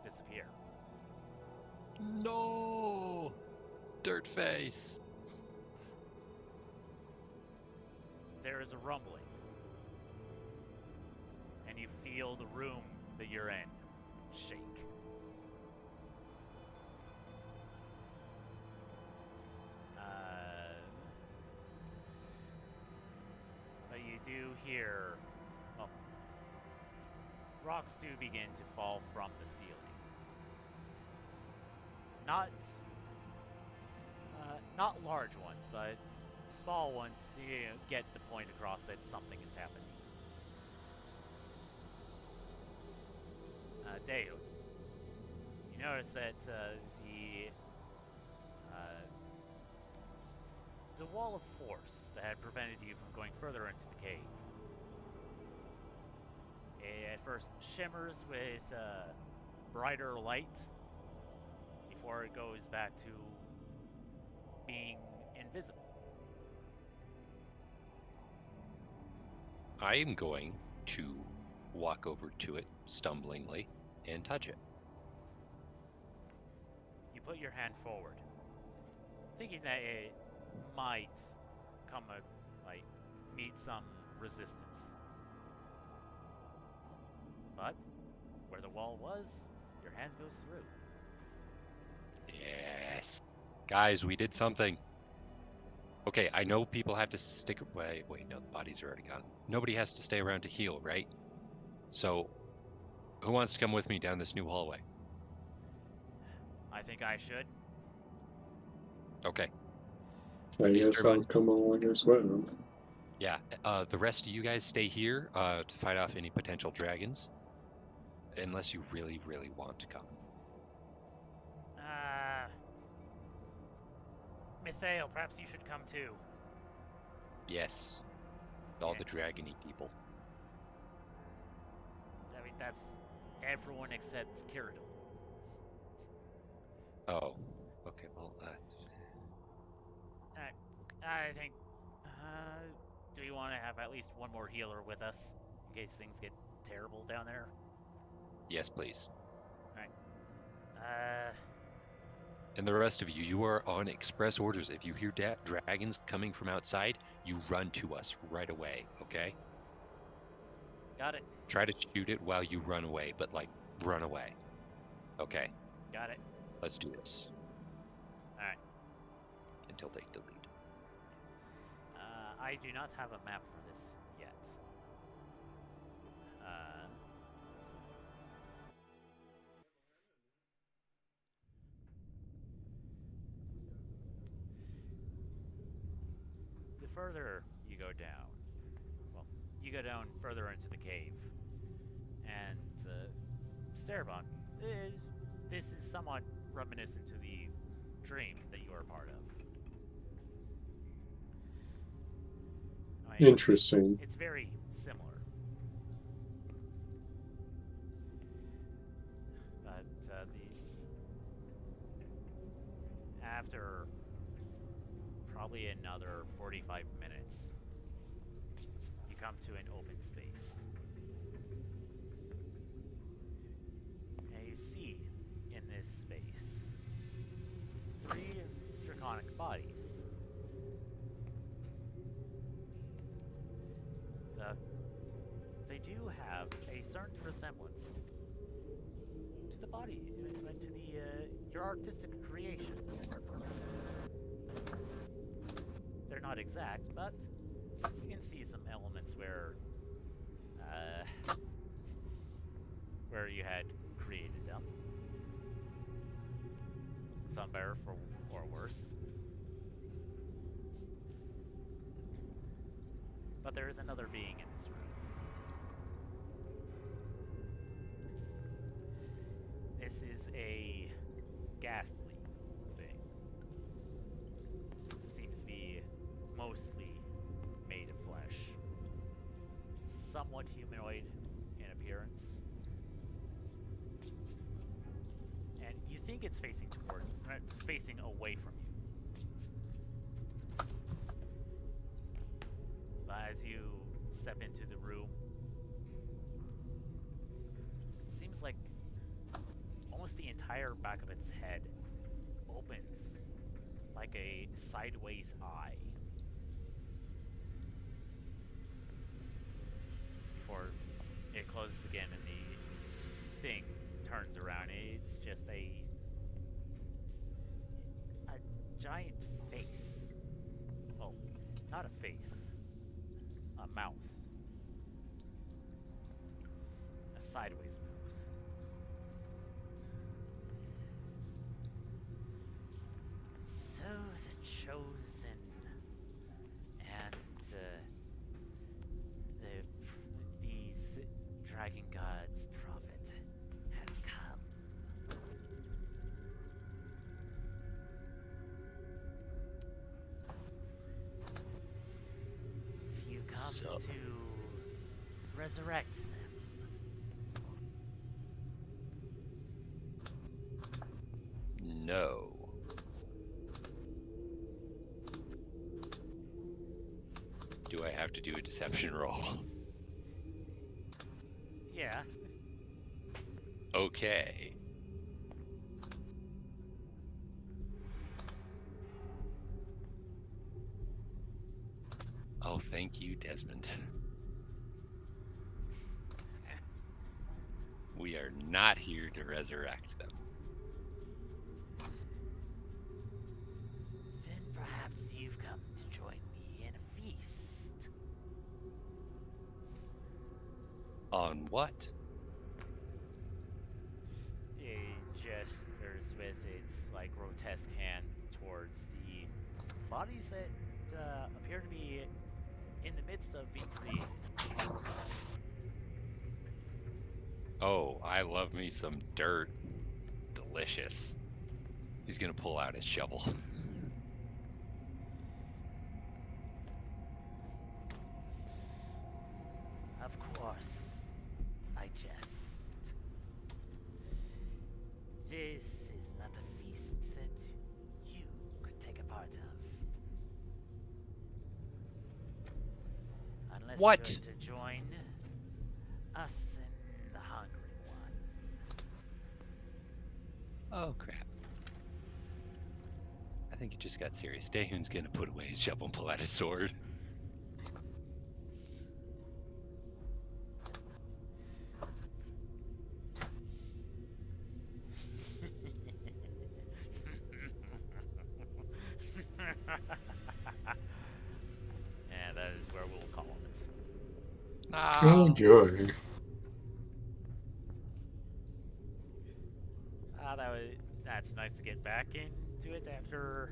disappear. No! Dirt face! There is a rumbling, and you feel the room that you're in shake. But you do hear, well, rocks do begin to fall from the ceiling. Not large ones, but small ones to get the point across that something is happening. Deo, you notice that the wall of force that had prevented you from going further into the cave, it at first shimmers with brighter light before it goes back to being invisible. I am going to walk over to it stumblingly and touch it. You put your hand forward, thinking that it might meet some resistance. But where the wall was, your hand goes through. Yes. Guys, we did something. Okay, I know people have to stick... Wait, no, the bodies are already gone. Nobody has to stay around to heal, right? So, who wants to come with me down this new hallway? I think I should. Okay. I guess I'll come along as well. Yeah, the rest of you guys stay here to fight off any potential dragons. Unless you really, really want to come. Mithael, perhaps you should come too. Yes. All the dragony people. I mean, that's everyone except Cyrodiil. Oh. Okay, well, that's... I think... do we want to have at least one more healer with us, in case things get terrible down there? Yes, please. Alright. And the rest of you, you are on express orders. If you hear dragons coming from outside, you run to us right away, okay? Got it. Try to shoot it while you run away, but, like, run away. Okay. Got it. Let's do this. Alright. Until they delete. I do not have a map for this yet. The further you go down, well, you go down further into the cave, and Cerbon, this is somewhat reminiscent to the dream that you are a part of. I mean, Interesting. it's very similar. But after probably another 45 minutes, you come to an open space. you see in this space 3 draconic bodies. The, they do have a certain resemblance to the body, to the your artistic creations. They're not exact, but you can see some elements where you had created them. Some better for or worse. But there is another being in this room. This is a ghastly thing. Seems to be mostly made of flesh. Somewhat humanoid in appearance. And you think it's facing away from you. But as you step into the room, it seems like almost the entire back of its head opens like a sideways eye. Before it closes again and the thing turns around. It's just a giant face. Well, not a face. A mouth. A sideways mouth. So the chosen and these dragon gods' prophet has come. If you come to resurrect them, No. Do I have to do a deception roll? yeah. Okay. Oh, thank you, Desmond. We are not here to resurrect them. Then perhaps you've come to join me in a feast. On what? It gestures with its like grotesque hand towards the bodies that appear to be in the midst of being created. Oh, I love me some dirt. Delicious. He's gonna pull out his shovel. Of course, I jest. This is not a feast that you could take a part of. Unless What? you're to join us and the Hungry One. Oh, crap. I think it just got serious. Dahun's gonna put away his shovel and pull out his sword. And that is where we'll call it. Oh No. joy. That's nice to get back into it after